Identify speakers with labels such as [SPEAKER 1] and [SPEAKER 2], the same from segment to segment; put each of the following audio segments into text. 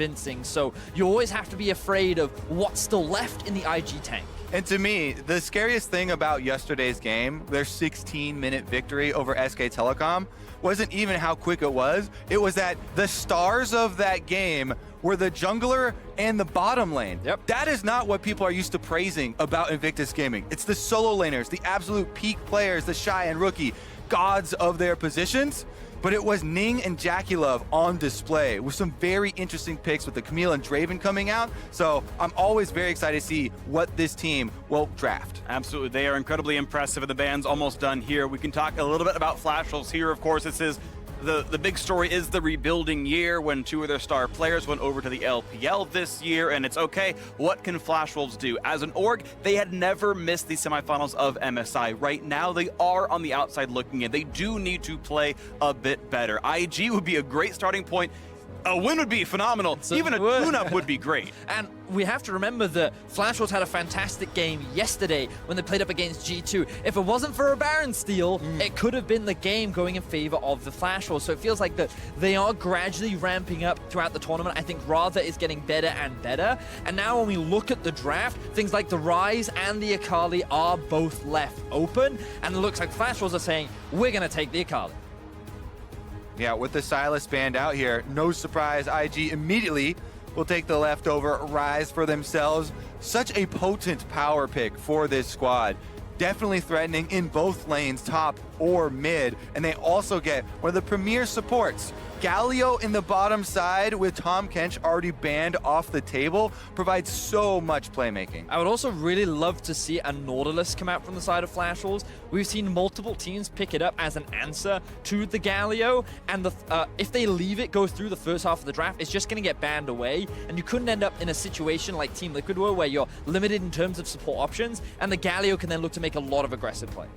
[SPEAKER 1] convincing. So you always have to be afraid of what's still left in the IG tank.
[SPEAKER 2] And to me, the scariest thing about yesterday's game, their 16-minute victory over SK Telecom, wasn't even how quick it was. It was that the stars of that game were the jungler and the bottom lane.
[SPEAKER 1] Yep.
[SPEAKER 2] That is not what people are used to praising about Invictus Gaming. It's the solo laners, the absolute peak players, the Shy and Rookie, gods of their positions. But it was Ning and Jackie Love on display with some very interesting picks with the Camille and Draven coming out. So I'm always very excited to see what this team will draft.
[SPEAKER 3] Absolutely, they are incredibly impressive, and the band's almost done here. We can talk a little bit about Flash Wolves here. Of course, this is the big story is the rebuilding year when two of their star players went over to the LPL this year, and it's okay. What can Flash Wolves do? As an org, they had never missed the semifinals of MSI. Right now, they are on the outside looking in. They do need to play a bit better. IG would be a great starting point. A win would be phenomenal. Even a tune-up would be great.
[SPEAKER 1] And we have to remember that Flash Wolves had a fantastic game yesterday when they played up against G2. If it wasn't for a Baron steal, it could have been the game going in favor of the Flash Wolves. So it feels like that they are gradually ramping up throughout the tournament. I think Radha is getting better and better. And now when we look at the draft, things like the Ryze and the Akali are both left open. And it looks like Flash Wolves are saying, we're going to take the Akali.
[SPEAKER 2] Yeah, with the Silas band out here, no surprise, IG immediately will take the leftover Ryze for themselves. Such a potent power pick for this squad. Definitely threatening in both lanes, top or mid. And they also get one of the premier supports. Galio in the bottom side with Tom Kench already banned off the table provides so much playmaking.
[SPEAKER 1] I would also really love to see a Nautilus come out from the side of Flash Wolves. We've seen multiple teams pick it up as an answer to the Galio, and if they leave it go through the first half of the draft, it's just going to get banned away, and you couldn't end up in a situation like Team Liquid were where you're limited in terms of support options, and the Galio can then look to make a lot of aggressive plays.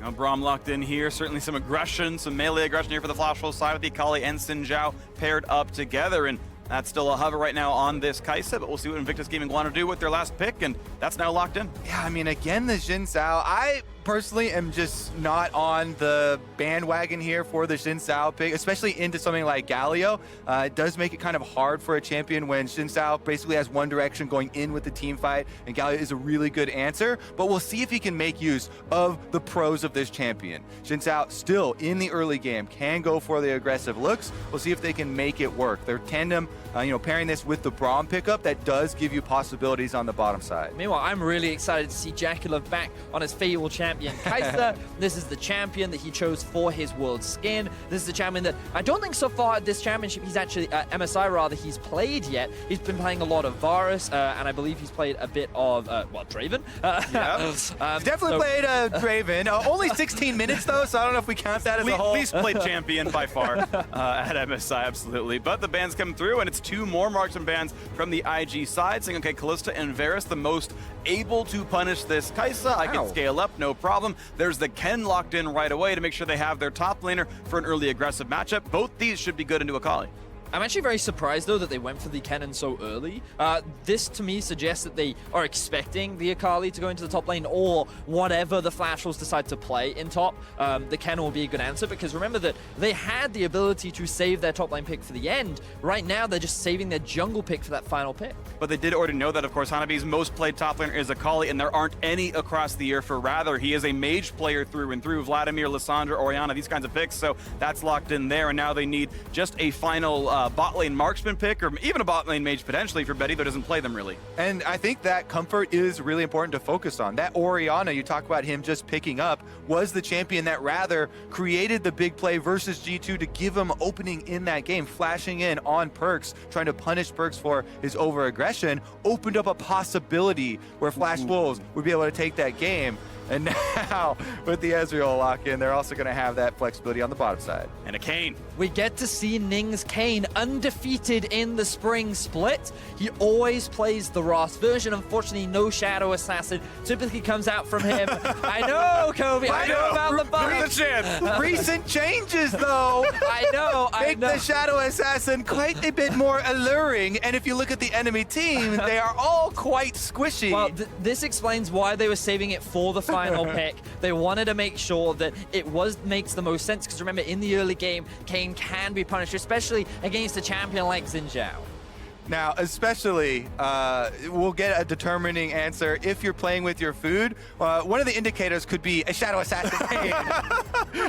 [SPEAKER 3] Now Braum locked in here, certainly some aggression, some melee aggression here for the Flash Wolves side with the Akali and Xin Zhao paired up together, and that's still a hover right now on this Kai'Sa, but we'll see what Invictus Gaming want to do with their last pick, and that's now locked in.
[SPEAKER 2] Yeah, I mean, again, the Xin Zhao, I personally am just not on the bandwagon here for the Xin Zhao pick, especially into something like Galio. It does make it kind of hard for a champion when Xin Zhao basically has one direction going in with the team fight, and Galio is a really good answer, but we'll see if he can make use of the pros of this champion. Xin Zhao still in the early game can go for the aggressive looks. We'll see if they can make it work. Their tandem, pairing this with the Braum pickup, that does give you possibilities on the bottom side.
[SPEAKER 1] Meanwhile, I'm really excited to see Jackie Love back on his favorite champion, Kai'Sa. This is the champion that he chose for his world skin. This is the champion that I don't think so far at this championship he's actually, MSI rather, he's played yet. He's been playing a lot of Varus, and I believe he's played a bit of, Draven.
[SPEAKER 2] Yeah. Definitely played Draven. Only 16 minutes though, so I don't know if we count that as a whole.
[SPEAKER 3] Least played champion by far at MSI, absolutely. But the bans come through, and it's two more marksman bans from the IG side, saying, okay, Kalista and Varus, the most able to punish this Kai'Sa. I can scale up, no problem. There's the Ken locked in right away to make sure they have their top laner for an early aggressive matchup. Both these should be good into Akali.
[SPEAKER 1] I'm actually very surprised, though, that they went for the Kennen so early. This, to me, suggests that they are expecting the Akali to go into the top lane, or whatever the Flash Wolves decide to play in top. The Kennen will be a good answer, because remember that they had the ability to save their top lane pick for the end. Right now, they're just saving their jungle pick for that final pick.
[SPEAKER 3] But they did already know that, of course, Hanabi's most played top laner is Akali, and there aren't any across the year for Rather. He is a mage player through and through. Vladimir, Lissandra, Orianna, these kinds of picks, so that's locked in there, and now they need just a final bot lane marksman pick, or even a bot lane mage potentially for Betty, that doesn't play them really.
[SPEAKER 2] And I think that comfort is really important to focus on. That Orianna, you talk about him just picking up, was the champion that rather created the big play versus G2 to give him opening in that game, flashing in on Perks, trying to punish Perks for his over-aggression, opened up a possibility where Flash Wolves would be able to take that game. And now, with the Ezreal lock-in, they're also going to have that flexibility on the bottom side.
[SPEAKER 3] And a Kayn.
[SPEAKER 1] We get to see Ning's Kayn undefeated in the spring split. He always plays the Ross version. Unfortunately, no Shadow Assassin typically comes out from him. I know, Kobe. I know about the buff.
[SPEAKER 2] Recent changes, though.
[SPEAKER 1] I know.
[SPEAKER 2] Make the Shadow Assassin quite a bit more alluring. And if you look at the enemy team, they are all quite squishy.
[SPEAKER 1] Well, this explains why they were saving it for the final pick. They wanted to make sure that it makes the most sense, because remember, in the early game, Kayn can be punished, especially against a champion like Xin Zhao.
[SPEAKER 2] Now, especially, we'll get a determining answer if you're playing with your food. One of the indicators could be a Shadow Assassin Kane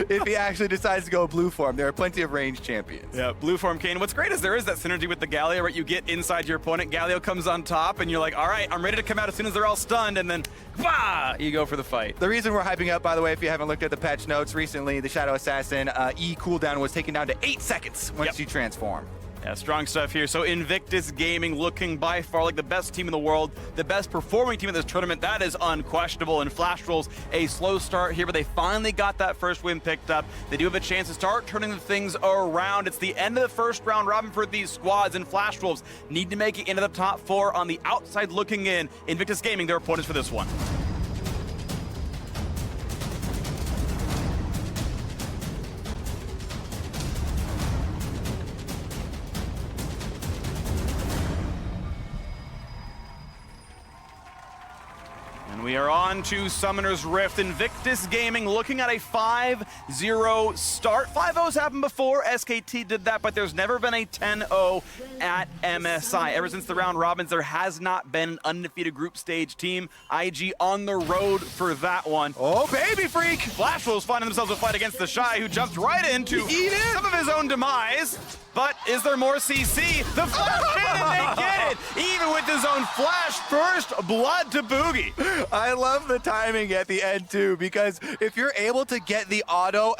[SPEAKER 2] if he actually decides to go blue form. There are plenty of ranged champions.
[SPEAKER 3] Yeah, blue form Kane. What's great is there is that synergy with the Galio, right? You get inside your opponent, Galio comes on top, and you're like, all right, I'm ready to come out as soon as they're all stunned, and then, bah, you go for the fight.
[SPEAKER 2] The reason we're hyping up, by the way, if you haven't looked at the patch notes recently, the Shadow Assassin E cooldown was taken down to 8 seconds once you transform.
[SPEAKER 3] Yeah, strong stuff here. So Invictus Gaming looking by far like the best team in the world, the best performing team in this tournament. That is unquestionable. And Flash Rolls, a slow start here, but they finally got that first win picked up. They do have a chance to start turning the things around. It's the end of the first round robin for these squads, and Flash Wolves need to make it into the top 4 on the outside looking in. Invictus Gaming, their opponents for this one. We are on to Summoner's Rift. Invictus Gaming looking at a 5-0 start. 5-0's happened before. SKT did that, but there's never been a 10-0 at MSI. Ever since the round robins, there has not been an undefeated group stage team. IG on the road for that one.
[SPEAKER 2] Oh, baby freak!
[SPEAKER 3] Flash Wolves finding themselves a fight against the Shy, who jumped right into some of his own demise. But is there more CC? The flash in and they get it! Even with his own flash, first blood to Boogie.
[SPEAKER 2] I love the timing at the end too, because if you're able to get the auto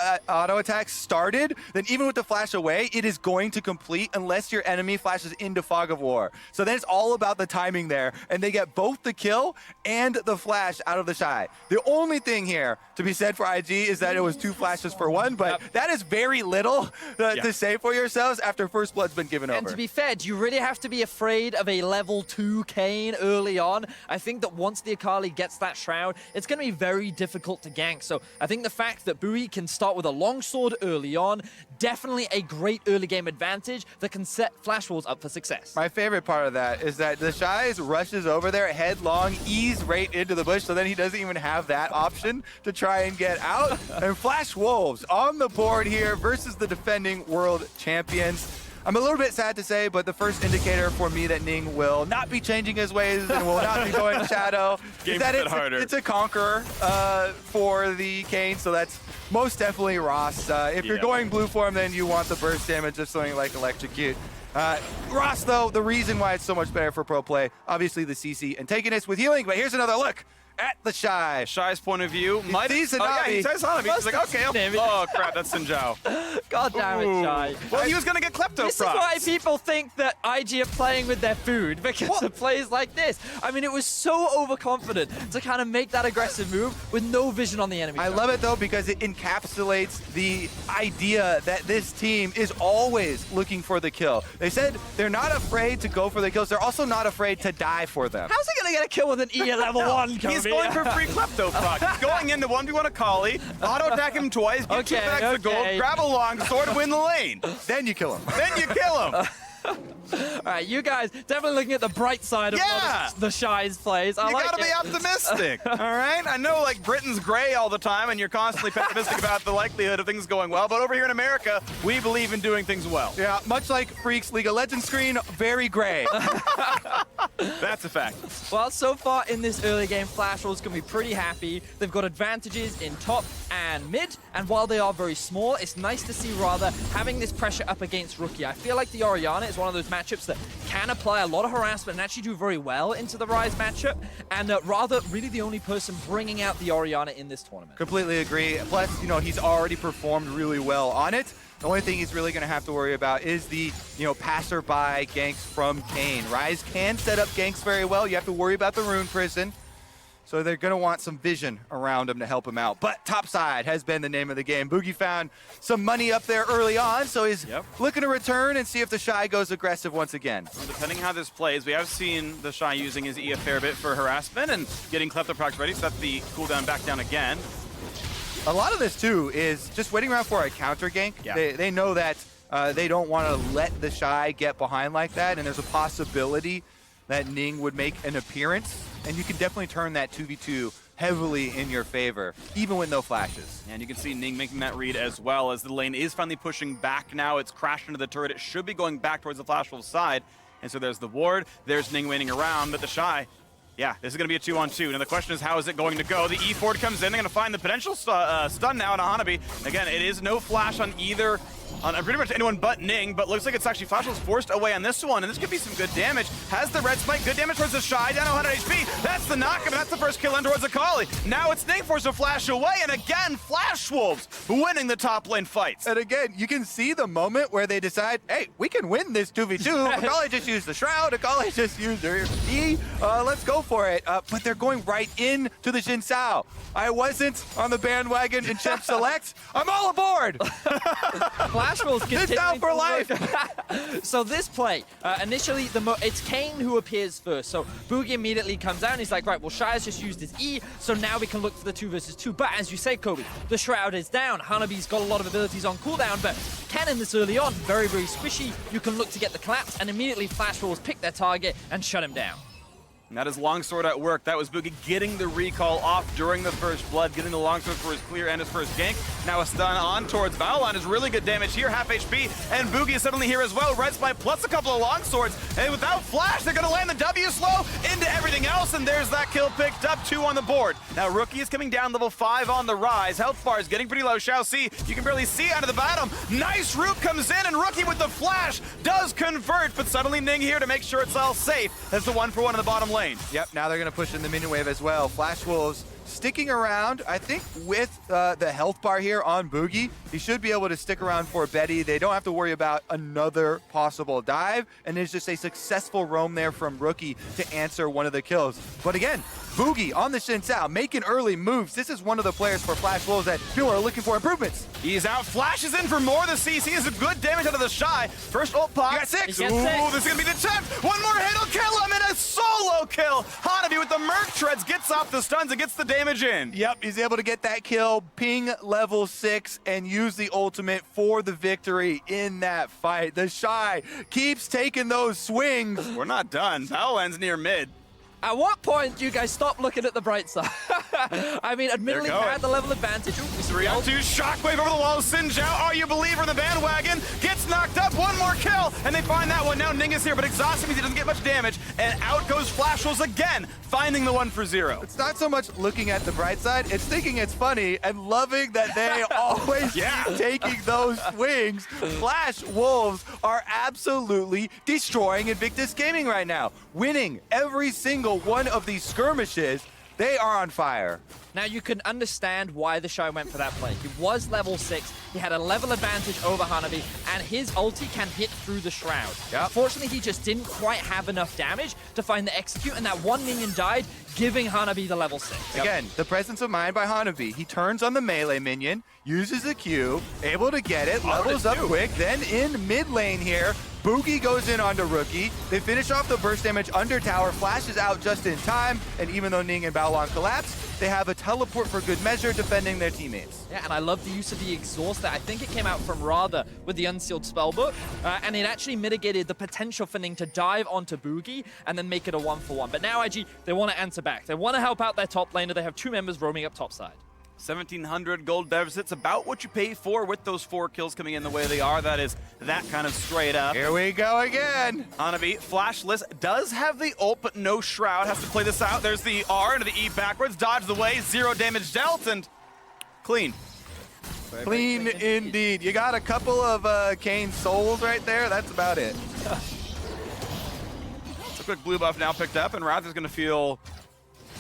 [SPEAKER 2] attack started, then even with the flash away, it is going to complete unless your enemy flashes into Fog of War. So then it's all about the timing there, and they get both the kill and the flash out of the Shy. The only thing here to be said for IG is that it was 2 flashes for 1, but that is very little to say for yourselves after first blood's been given over.
[SPEAKER 1] And to be fair, do you really have to be afraid of a level 2 Kane early on? I think that once the Akali gets that Shroud, it's going to be very difficult to gank. So I think the fact that Bui can start with a longsword early on, definitely a great early game advantage that can set Flash Wolves up for success.
[SPEAKER 2] My favorite part of that is that the Shy rushes over there headlong, ease right into the bush, so then he doesn't even have that option to try and get out. And Flash Wolves on the board here versus the defending world champions. I'm a little bit sad to say, but the first indicator for me that Ning will not be changing his ways and will not be going Shadow is that it's a conqueror for the Kane, so that's most definitely Ross. If you're going blue form, then you want the burst damage of something like Electrocute. Ross, though, the reason why it's so much better for pro play, obviously the CC antagonist with healing, but here's another look at the Shy.
[SPEAKER 3] Shy's point of view.
[SPEAKER 2] He sees Hanabi.
[SPEAKER 3] He says Hanabi. He's like, okay, oh crap, that's Sinjao.
[SPEAKER 1] God damn it, Shy.
[SPEAKER 3] Well, he was going to get Klepto
[SPEAKER 1] This is why people think that IG are playing with their food, because of plays like this. I mean, it was so overconfident to kind of make that aggressive move with no vision on the enemy.
[SPEAKER 2] I love it, though, because it encapsulates the idea that this team is always looking for the kill. They said they're not afraid to go for the kills. They're also not afraid to die for them.
[SPEAKER 1] How's he going to get a kill with an E at level 1, Kobe?
[SPEAKER 3] He's going for free Klepto proc. He's going into 1v1 Akali, auto attack him twice, get 2 packs of gold, grab a long sword, win the lane.
[SPEAKER 2] Then you kill him.
[SPEAKER 3] Then you kill him.
[SPEAKER 1] All right, you guys definitely looking at the bright side of the Shy's plays.
[SPEAKER 3] You gotta be optimistic, all right? I know, like, Britain's gray all the time, and you're constantly pessimistic about the likelihood of things going well, but over here in America, we believe in doing things well.
[SPEAKER 2] Yeah, much like Freak's League of Legends screen, very gray.
[SPEAKER 3] That's a fact.
[SPEAKER 1] Well, so far in this early game, Flash Wolves can be pretty happy. They've got advantages in top and mid, and while they are very small, it's nice to see rather having this pressure up against Rookie. I feel like the Orianna is one of those matchups that can apply a lot of harassment and actually do very well into the Rise matchup, and rather really the only person bringing out the Orianna in this tournament.
[SPEAKER 2] Completely agree. Plus, you know, he's already performed really well on it. The only thing he's really going to have to worry about is the, passerby ganks from Kane. Rise can set up ganks very well. You have to worry about the Rune Prison. So they're going to want some vision around him to help him out. But topside has been the name of the game. Boogie found some money up there early on, so he's looking to return and see if the Shy goes aggressive once again.
[SPEAKER 3] Well, depending how this plays, we have seen the Shy using his E a fair bit for harassment and getting Klepto procs ready, so that's the cooldown back down again.
[SPEAKER 2] A lot of this, too, is just waiting around for a counter gank.
[SPEAKER 3] Yeah.
[SPEAKER 2] They know that they don't want to let the Shy get behind like that, and there's a possibility that Ning would make an appearance, and you can definitely turn that 2v2 heavily in your favor, even with no flashes.
[SPEAKER 3] And you can see Ning making that read as well as the lane is finally pushing back now. It's crashed into the turret. It should be going back towards the Flash Wolves side. And so there's the ward, there's Ning waiting around, but the Shy, yeah, this is going to be a 2-on-2. Now the question is, how is it going to go? The E Ford comes in, they're going to find the potential stun now on Hanabi. Again, it is no flash on either, on pretty much anyone but Ning, but looks like it's actually Flash was forced away on this one, and this could be some good damage. Has the red spike, good damage towards the Shy, down to 100 HP. That's the knock, and that's the first kill in towards Akali. Now it's Ning forced to flash away, and again, Flash Wolves winning the top lane fights.
[SPEAKER 2] And again, you can see the moment where they decide, hey, we can win this 2v2. Akali just used the Shroud, Akali just used her E. Let's go for it. But they're going right into the Jin Sao. I wasn't on the bandwagon in Champ Select. I'm all aboard.
[SPEAKER 1] Flash Wolves
[SPEAKER 2] Jin Sao for life.
[SPEAKER 1] So this play, initially, it's Kane who appears first. So Boogie immediately comes down. He's like, right, well, Shy has just used his E, so now we can look for the 2 versus 2. But as you say, Kobe, the Shroud is down. Hanabi's got a lot of abilities on cooldown, but Cannon this early on, very, very squishy. You can look to get the collapse, and immediately Flash Wolves pick their target and shut him down.
[SPEAKER 3] And that is Longsword at work. That was Boogie getting the recall off during the first blood, getting the Longsword for his clear and his first gank. Now a stun on towards Valorant is really good damage here, half HP, and Boogie is suddenly here as well. Red Spike plus a couple of Longswords, and without Flash, they're gonna land the W slow into everything else, and there's that kill picked up, 2 on the board. Now Rookie is coming down, level 5 on the rise. Health bar is getting pretty low, shall see. You can barely see out of the bottom. Nice root comes in, and Rookie with the Flash does convert, but suddenly Ning here to make sure it's all safe. That's the 1-for-1 in the bottom lane.
[SPEAKER 2] Yep, now they're going to push in the minion wave as well. Flash Wolves sticking around, I think, with the health bar here on Boogie. He should be able to stick around for Betty. They don't have to worry about another possible dive, and there's just a successful roam there from Rookie to answer one of the kills. But again, Boogie on the Xin Sao, making early moves. This is one of the players for Flash Wolves that people are looking for improvements.
[SPEAKER 3] He's out, flashes in for more. The CC is a good damage out of the Shy. First ult pop.
[SPEAKER 2] You got 6.
[SPEAKER 3] Ooh, this is gonna be the 10th. One more hit will kill him, and a solo kill. Hanabi with the Merc Treads gets off the stuns and gets the damage in.
[SPEAKER 2] Yep, he's able to get that kill, ping level 6, and use the ultimate for the victory in that fight. The Shy keeps taking those swings.
[SPEAKER 3] We're not done. Battle ends near mid.
[SPEAKER 1] At what point do you guys stop looking at the bright side? I mean, admittedly,
[SPEAKER 3] They're going.
[SPEAKER 1] had the level advantage. Ooh,
[SPEAKER 3] 3-on-2, shockwave over the wall. Xin Zhao, are you a believer in the bandwagon? Gets knocked up, one more kill, and they find that one. Now Ning is here, but exhausted means he doesn't get much damage, and out goes Flash Wolves again, finding the 1-for-0.
[SPEAKER 2] It's not so much looking at the bright side, it's thinking it's funny and loving that they always keep taking those swings. Flash Wolves are absolutely destroying Invictus Gaming right now, winning every single one of these skirmishes. They are on fire.
[SPEAKER 1] Now you can understand why the Shy went for that play. He was level 6, he had a level advantage over Hanabi, and his ulti can hit through the Shroud.
[SPEAKER 2] Yep.
[SPEAKER 1] Unfortunately, he just didn't quite have enough damage to find the execute, and that one minion died, giving Hanabi the level 6.
[SPEAKER 2] Again, the presence of mind by Hanabi. He turns on the melee minion, uses the Q, able to get it, levels up quick. Then in mid lane here, Boogie goes in onto Rookie. They finish off the burst damage under tower, flashes out just in time, and even though Ning and Baolong collapse, they have a teleport for good measure defending their teammates.
[SPEAKER 1] Yeah, and I love the use of the exhaust that I think it came out from Rather with the unsealed spellbook, and it actually mitigated the potential for Ning to dive onto Boogie and then make it a 1-for-1. But now IG, they want to answer back. They want to help out their top laner. They have 2 members roaming up topside.
[SPEAKER 3] 1,700 gold deficits, about what you pay for with those 4 kills coming in the way they are. That is that kind of straight up.
[SPEAKER 2] Here we go again.
[SPEAKER 3] Hanabi, flashless, does have the ult, but no Shroud. Has to play this out. There's the R into the E backwards, dodge the way, 0 damage dealt, and clean.
[SPEAKER 2] Clean indeed. You got a couple of Kane's souls right there. That's about it.
[SPEAKER 3] It's a quick blue buff now picked up, and Rather's going to feel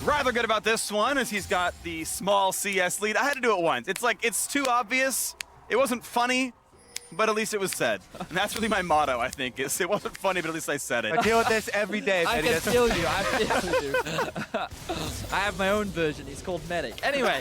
[SPEAKER 3] rather good about this one as he's got the small CS lead. I had to do it once. It's like, it's too obvious. It wasn't funny, but at least it was said. And that's really my motto, I think, is it wasn't funny, but at least I said it.
[SPEAKER 2] I deal with this every day.
[SPEAKER 1] I can feel you. I feel you. I have my own version. He's called Medic. Anyway,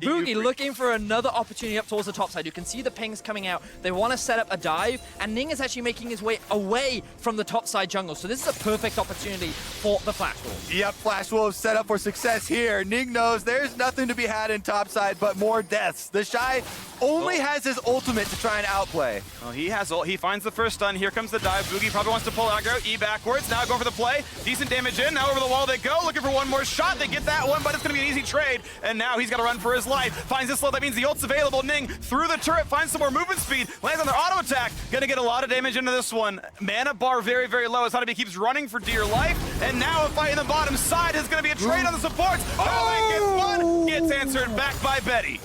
[SPEAKER 1] Boogie looking for another opportunity up towards the top side. You can see the pings coming out. They want to set up a dive, and Ning is actually making his way away from the top side jungle. So this is a perfect opportunity for the Flash Wolves.
[SPEAKER 2] Yep, Flash Wolves set up for success here. Ning knows there's nothing to be had in topside but more deaths. The Shy only has his ultimate to try and outplay.
[SPEAKER 3] Well, he finds the first stun. Here comes the dive. Boogie probably wants to pull aggro. E backwards. Now going for the play. Decent damage in. Now over the wall they go. Looking for one more shot. They get that one, but it's going to be an easy trade. And now he's got to run for his life. Finds this slow. That means the ult's available. Ning through the turret. Finds some more movement speed. Lands on their auto attack. Going to get a lot of damage into this one. Mana bar very, very low as Hanabi keeps running for dear life. And now a fight in the bottom side is going to be a trade on the supports. Gets one. Gets answered back by Betty.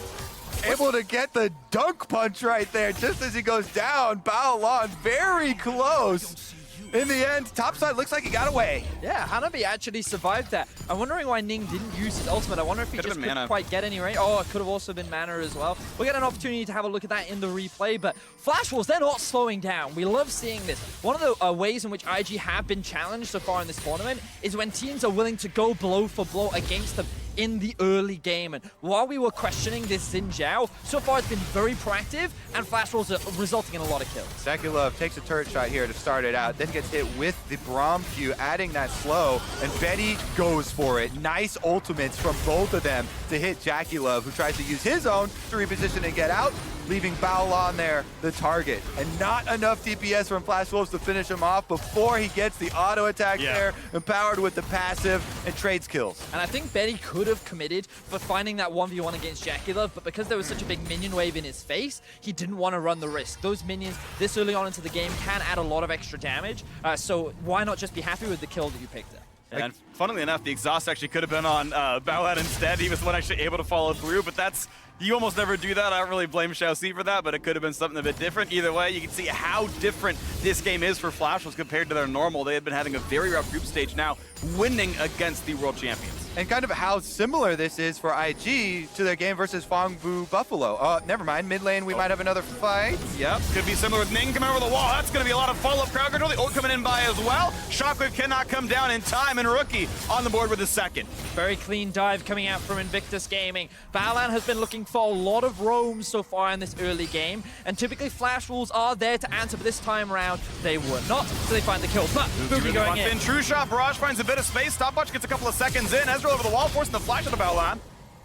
[SPEAKER 2] Able to get the dunk punch right there just as he goes down. Baolan very close. In the end, topside looks like he got away.
[SPEAKER 1] Yeah, Hanabi actually survived that. I'm wondering why Ning didn't use his ultimate. I wonder if he just couldn't quite get any range. Oh, it could have also been mana as well. We'll get an opportunity to have a look at that in the replay, but Flash Wolves, they're not slowing down. We love seeing this. One of the ways in which IG have been challenged so far in this tournament is when teams are willing to go blow for blow against them in the early game. And while we were questioning this Xin Zhao, so far it's been very proactive, and Flash Wolves are resulting in a lot of kills.
[SPEAKER 2] Zakilov takes a turret shot here to start it out, then gets hit with the Braum Q, adding that slow, and Betty goes for it. Nice ultimates from both of them to hit Zakilov, who tries to use his own to reposition and get out, leaving Baolan there, the target. And not enough DPS from Flash Wolves to finish him off before he gets the auto attack there, empowered with the passive, and trades kills.
[SPEAKER 1] And I think Betty could have committed for finding that 1v1 against Zakilov, but because there was such a big minion wave in his face, he didn't want to run the risk. Those minions this early on into the game can add a lot of extra damage, so why not just be happy with the kill that you picked up?
[SPEAKER 3] And funnily enough, the exhaust actually could have been on Baolan instead. He was the one actually able to follow through, but you almost never do that. I don't really blame Xiaoxi for that, but it could have been something a bit different. Either way, you can see how different this game is for Flash Wolves compared to their normal. They had been having a very rough group stage, now winning against the world champions.
[SPEAKER 2] And kind of how similar this is for IG to their game versus Fongbu Buffalo. Oh, never mind. Mid lane, we might have another fight.
[SPEAKER 3] Yep, could be similar with Ning coming over the wall. That's going to be a lot of follow-up crowd control. The ult coming in by as well. Shockwave cannot come down in time, and Rookie on the board with the second.
[SPEAKER 1] Very clean dive coming out from Invictus Gaming. Baolan has been looking for a lot of roams so far in this early game, and typically Flash Wolves are there to answer, but this time around they were not, so they find the kill. But Boogie going in.
[SPEAKER 3] True shot, Barrage finds a bit of space. Stopwatch gets a couple of seconds in. Ezreal over the wall, forcing the flash on the Baolan.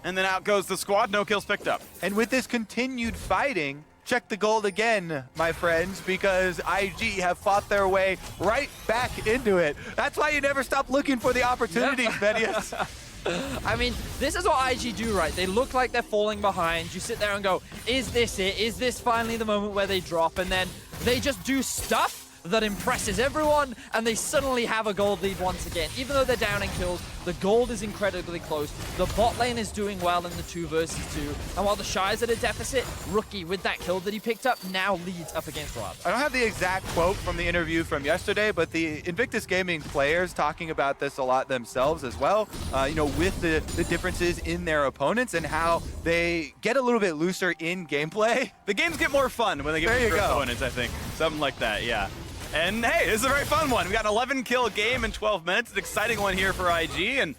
[SPEAKER 3] And then out goes the squad, no kills picked up.
[SPEAKER 2] And with this continued fighting, check the gold again, my friends, because IG have fought their way right back into it. That's why you never stop looking for the opportunities, Vedius.
[SPEAKER 1] I mean, this is what IG do, right? They look like they're falling behind. You sit there and go, is this it? Is this finally the moment where they drop? And then they just do stuff that impresses everyone, and they suddenly have a gold lead once again. Even though they're down in kills, the gold is incredibly close. The bot lane is doing well in the 2 versus 2, and while the Shy's at a deficit, Rookie, with that kill that he picked up, now leads up against Rob.
[SPEAKER 2] I don't have the exact quote from the interview from yesterday, but the Invictus Gaming players talking about this a lot themselves as well, with the differences in their opponents and how they get a little bit looser in gameplay.
[SPEAKER 3] The games get more fun when they get looser opponents, I think. Something like that, yeah. And hey, this is a very fun one. We got an 11-kill game in 12 minutes. An exciting one here for IG. And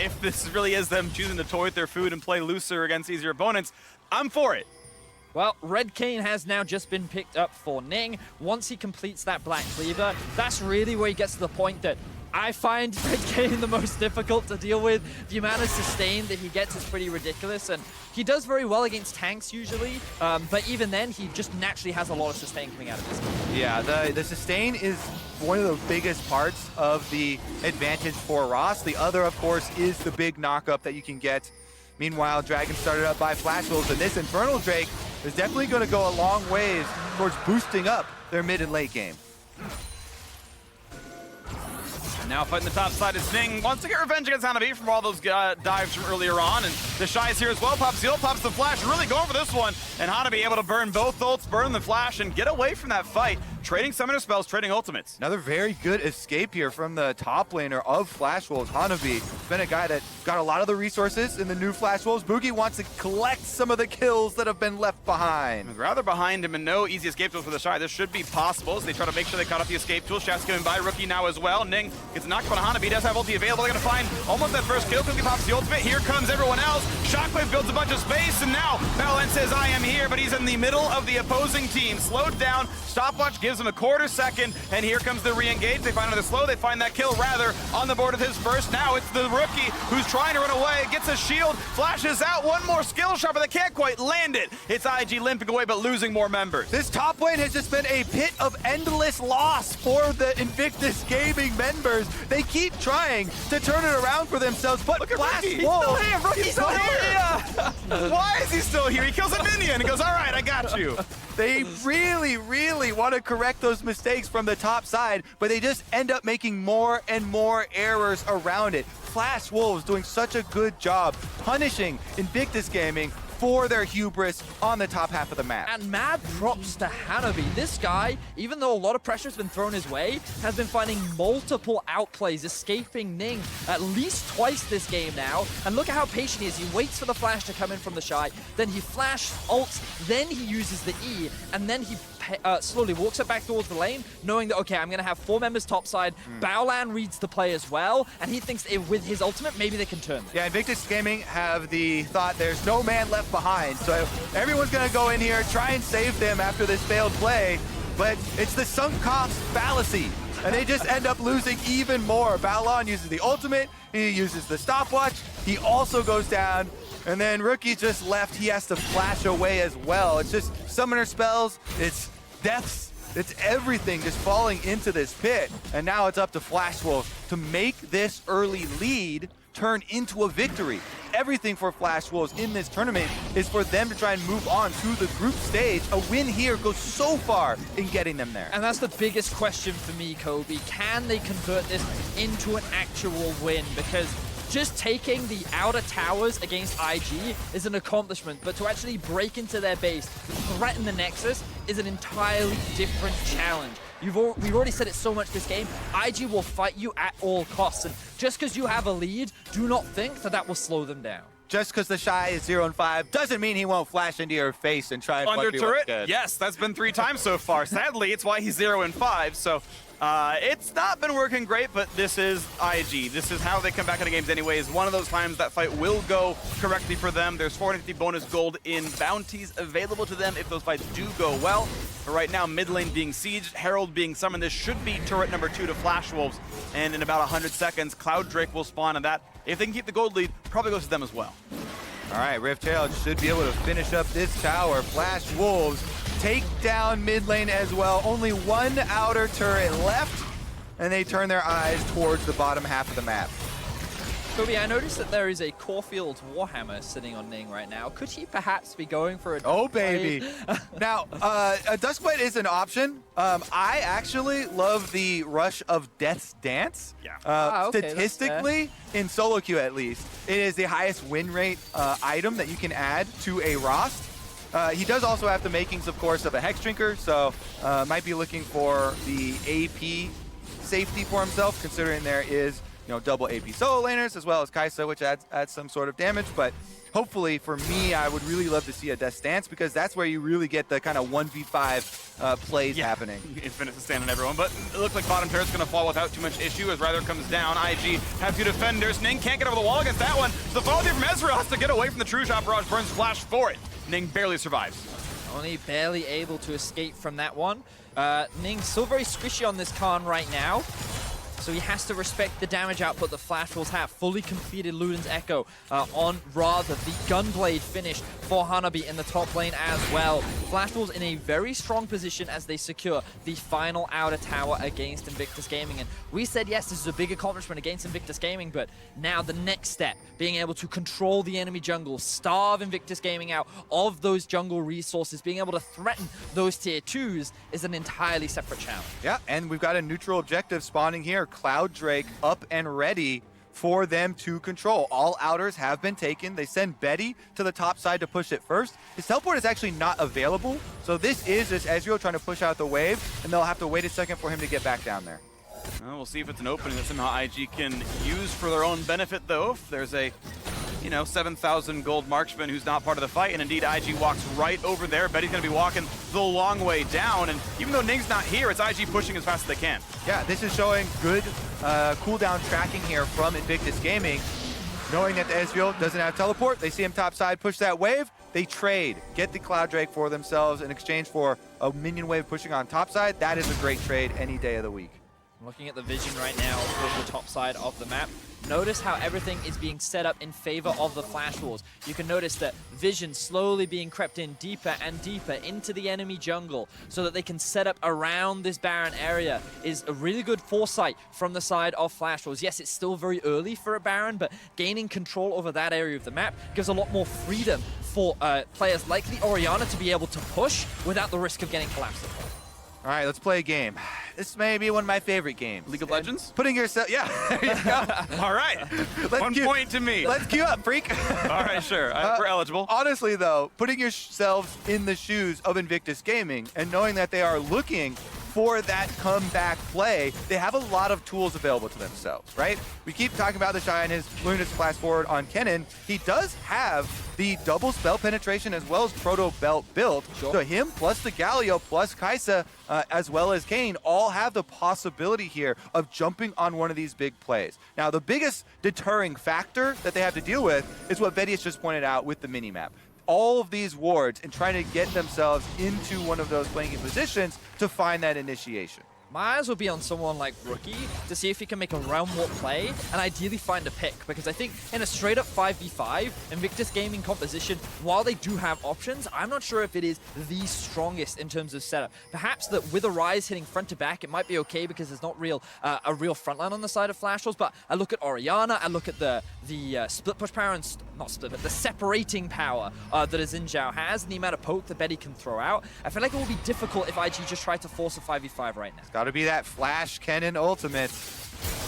[SPEAKER 3] if this really is them choosing to toy with their food and play looser against easier opponents, I'm for it.
[SPEAKER 1] Well, Red Cane has now just been picked up for Ning. Once he completes that Black Cleaver, that's really where he gets to the point that I find Red Cane the most difficult to deal with. The amount of sustain that he gets is pretty ridiculous, and he does very well against tanks usually, but even then, he just naturally has a lot of sustain coming out of this game.
[SPEAKER 2] Yeah, the sustain is one of the biggest parts of the advantage for Ross. The other, of course, is the big knockup that you can get. Meanwhile, Dragon started up by Flash Wolves, and this Infernal Drake is definitely going to go a long ways towards boosting up their mid and late game.
[SPEAKER 3] And now fighting the top side is Ning. Wants to get revenge against Hanabi from all those dives from earlier on. And the Shy is here as well. Pops the ult, pops the flash. Really going for this one. And Hanabi able to burn both ults, burn the flash, and get away from that fight. Trading summoner spells, trading ultimates.
[SPEAKER 2] Another very good escape here from the top laner of Flash Wolves. Hanabi has been a guy that got a lot of the resources in the new Flash Wolves. Boogie wants to collect some of the kills that have been left behind.
[SPEAKER 3] Rather behind him, and no easy escape tools for the Shy. This should be possible as they try to make sure they caught up the escape tool. Shaft's coming by, Rookie now as well. Ning gets knocked on Hanabi, does have ulti available. They're going to find almost that first kill. Quickly pops the ultimate. Here comes everyone else. Shockwave builds a bunch of space, and now Baolan says, I am here, but he's in the middle of the opposing team. Slowed down. Stopwatch gives gives him a quarter second, and here comes the re-engage. They find another slow, they find that kill rather on the board with his first. Now it's the rookie who's trying to run away, gets a shield, flashes out, one more skill shot, but they can't quite land it. It's IG limping away, but losing more members.
[SPEAKER 2] This top lane has just been a pit of endless loss for the Invictus Gaming members. They keep trying to turn it around for themselves, but
[SPEAKER 3] Look at
[SPEAKER 2] Flash
[SPEAKER 3] Rookie.
[SPEAKER 2] Wolves,
[SPEAKER 3] He's still here. Why is he still here? He kills a minion and goes, all right, I got you.
[SPEAKER 2] they really, really want to correct those mistakes from the top side, but they just end up making more and more errors around it. Flash Wolves doing such a good job punishing Invictus Gaming for their hubris on the top half of the map.
[SPEAKER 1] And mad props to Hanabi. This guy, even though a lot of pressure has been thrown his way, has been finding multiple outplays, escaping Ning at least twice this game now. And look at how patient he is. He waits for the flash to come in from the Shy, then he flash ults, then he uses the E, and then he slowly walks it back towards the lane, knowing that, okay, I'm going to have 4 members topside. Baolan reads the play as well, and he thinks with his ultimate, maybe they can turn this.
[SPEAKER 2] Yeah, Invictus Gaming have the thought there's no man left behind, so everyone's going to go in here, try and save them after this failed play, but it's the sunk cost fallacy, and they just end up losing even more. Baolan uses the ultimate, he uses the stopwatch, he also goes down, and then Rookie just left, he has to flash away as well. It's just summoner spells, it's deaths, it's everything just falling into this pit. And now it's up to Flash Wolves to make this early lead turn into a victory. Everything for Flash Wolves in this tournament is for them to try and move on to the group stage. A win here goes so far in getting them there.
[SPEAKER 1] And that's the biggest question for me, Kobe. Can they convert this into an actual win? Because just taking the outer towers against IG is an accomplishment, but to actually break into their base, threaten the Nexus, is an entirely different challenge. We've already said it so much this game, IG will fight you at all costs, and just because you have a lead, do not think that that will slow them down.
[SPEAKER 2] Just because the Shy is 0-5 doesn't mean he won't flash into your face and try and
[SPEAKER 3] Under
[SPEAKER 2] fuck you up
[SPEAKER 3] turret?
[SPEAKER 2] good.
[SPEAKER 3] Yes, that's been 3 times so far. Sadly, it's why he's 0-5, so it's not been working great, but this is IG. This is how they come back into games anyways. One of those times that fight will go correctly for them. There's 450 bonus gold in bounties available to them if those fights do go well. But right now, mid lane being sieged, Herald being summoned. This should be turret number 2 to Flash Wolves. And in about 100 seconds, Cloud Drake will spawn, and that, if they can keep the gold lead, probably goes to them as well.
[SPEAKER 2] All right, Rift Herald should be able to finish up this tower. Flash Wolves take down mid lane as well. Only one outer turret left, and they turn their eyes towards the bottom half of the map.
[SPEAKER 1] Kobe, I noticed that there is a Caulfield's Warhammer sitting on Ning right now. Could he perhaps be going for a
[SPEAKER 2] Oh,
[SPEAKER 1] play?
[SPEAKER 2] baby. Now, a Duskblade is an option. I actually love the Rush of Death's Dance.
[SPEAKER 3] Yeah.
[SPEAKER 1] Okay, that's
[SPEAKER 2] Statistically, in solo queue at least, it is the highest win rate item that you can add to a Rost. He does also have the makings, of course, of a Hex Drinker, so might be looking for the AP safety for himself, considering there is, double AP solo laners as well as Kai'Sa, which adds some sort of damage. But hopefully, for me, I would really love to see a Death Stance, because that's where you really get the kind of 1v5 plays happening.
[SPEAKER 3] Infinite stand on everyone, but it looks like bottom turret's going to fall without too much issue as Rather comes down. IG have 2 defenders. Ning can't get over the wall against that one. The follow through from Ezreal has to get away from the True Shot Barrage. Burns flash for it. Ning barely survives.
[SPEAKER 1] Only barely able to escape from that one. Ning still very squishy on this Khan right now, so he has to respect the damage output that Flash Wolves have. Fully completed Luden's Echo on Rather. The Gunblade finish for Hanabi in the top lane as well. Flash Wolves in a very strong position as they secure the final outer tower against Invictus Gaming. And we said, yes, this is a big accomplishment against Invictus Gaming, but now the next step, being able to control the enemy jungle, starve Invictus Gaming out of those jungle resources, being able to threaten those tier 2s is an entirely separate challenge.
[SPEAKER 2] Yeah, and we've got a neutral objective spawning here. Cloud Drake up and ready for them to control. All outers have been taken. They send Betty to the top side to push it first. His teleport is actually not available, so this is just Ezreal trying to push out the wave, and they'll have to wait a second for him to get back down there.
[SPEAKER 3] Well, we'll see if it's an opening that somehow IG can use for their own benefit, though. If there's a 7,000 gold marksman who's not part of the fight, and indeed IG walks right over there. Betty's going to be walking the long way down, and even though Ning's not here, it's IG pushing as fast as they can.
[SPEAKER 2] Yeah, this is showing good cooldown tracking here from Invictus Gaming. Knowing that the Ezreal doesn't have teleport, they see him top side, push that wave. they trade, get the Cloud Drake for themselves in exchange for a minion wave pushing on top side. That is a great trade any day of the week.
[SPEAKER 1] Looking at the vision right now with the top side of the map, notice how everything is being set up in favor of the Flash Wolves. You can notice that vision slowly being crept in deeper and deeper into the enemy jungle so that they can set up around this Baron area is a really good foresight from the side of Flash Wolves. Yes, it's still very early for a Baron, but gaining control over that area of the map gives a lot more freedom for players like the Orianna to be able to push without the risk of getting collapsed.
[SPEAKER 2] All right, let's play a game. This may be one of my favorite games.
[SPEAKER 3] League of Legends?
[SPEAKER 2] Putting yourself, yeah, there you go.
[SPEAKER 3] All right. One point to me.
[SPEAKER 2] Let's queue up, freak.
[SPEAKER 3] All right, sure. We're eligible.
[SPEAKER 2] Honestly, though, putting yourselves in the shoes of Invictus Gaming and knowing that they are looking for that comeback play, they have a lot of tools available to themselves, right? We keep talking about the Shy and his Luna Splash forward on Kennen. He does have the double spell penetration as well as Proto Belt built.
[SPEAKER 1] Sure.
[SPEAKER 2] So him plus the Galio plus Kai'Sa as well as Kayn all have the possibility here of jumping on one of these big plays. Now, the biggest deterring factor that they have to deal with is what Betty has just pointed out with the minimap. All of these wards and trying to get themselves into one of those flanking positions to find that initiation.
[SPEAKER 1] My eyes will be on someone like Rookie to see if he can make a round warp play and ideally find a pick, because I think in a straight up 5v5 Invictus Gaming composition, while they do have options, I'm not sure if it is the strongest in terms of setup. Perhaps that with a Rise hitting front to back, it might be okay because there's not a real frontline on the side of Flash Wolves, but I look at Orianna, I look at the split push power, and not split, but the separating power that a Xin Zhao has and the amount of poke that Betty can throw out. I feel like it will be difficult if IG just try to force a 5v5 right now.
[SPEAKER 2] Got to be that Flash Kennen ultimate.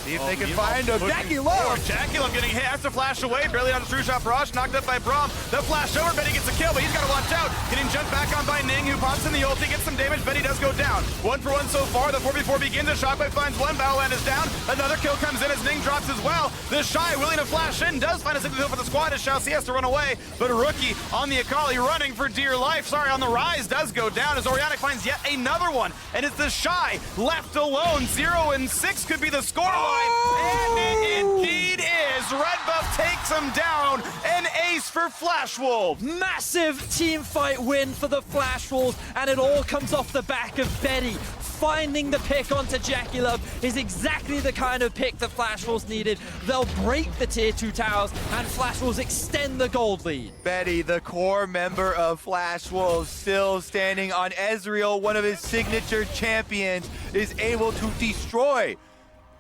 [SPEAKER 2] See if they can find a Jackie Love.
[SPEAKER 3] Jackie Love getting hit, has to flash away, barely on the true shot barrage, knocked up by Braum. The flash over, Betty gets a kill, but he's got to watch out. Getting jumped back on by Ning, who pops in the ulti, gets some damage. Betty does go down. 1 for 1 so far. The 4v4 begins. The Shockwave finds one. Battleland is down. Another kill comes in as Ning drops as well. The Shy willing to flash in, does find a single kill for the squad as Shao C has to run away. But Rookie on the Akali running for dear life. Sorry, on the Rise does go down as Orianna finds yet another one. And it's the Shy left alone. 0 and 6 could be the scoreline. And it indeed is. Red Buff takes him down. An ace for Flash Wolves.
[SPEAKER 1] Massive team fight win for the Flash Wolves, and it all comes off the back of Betty. Finding the pick onto Jackie Love is exactly the kind of pick that Flash Wolves needed. They'll break the tier 2 towers, and Flash Wolves extend the gold lead.
[SPEAKER 2] Betty, the core member of Flash Wolves, still standing on Ezreal, one of his signature champions, is able to destroy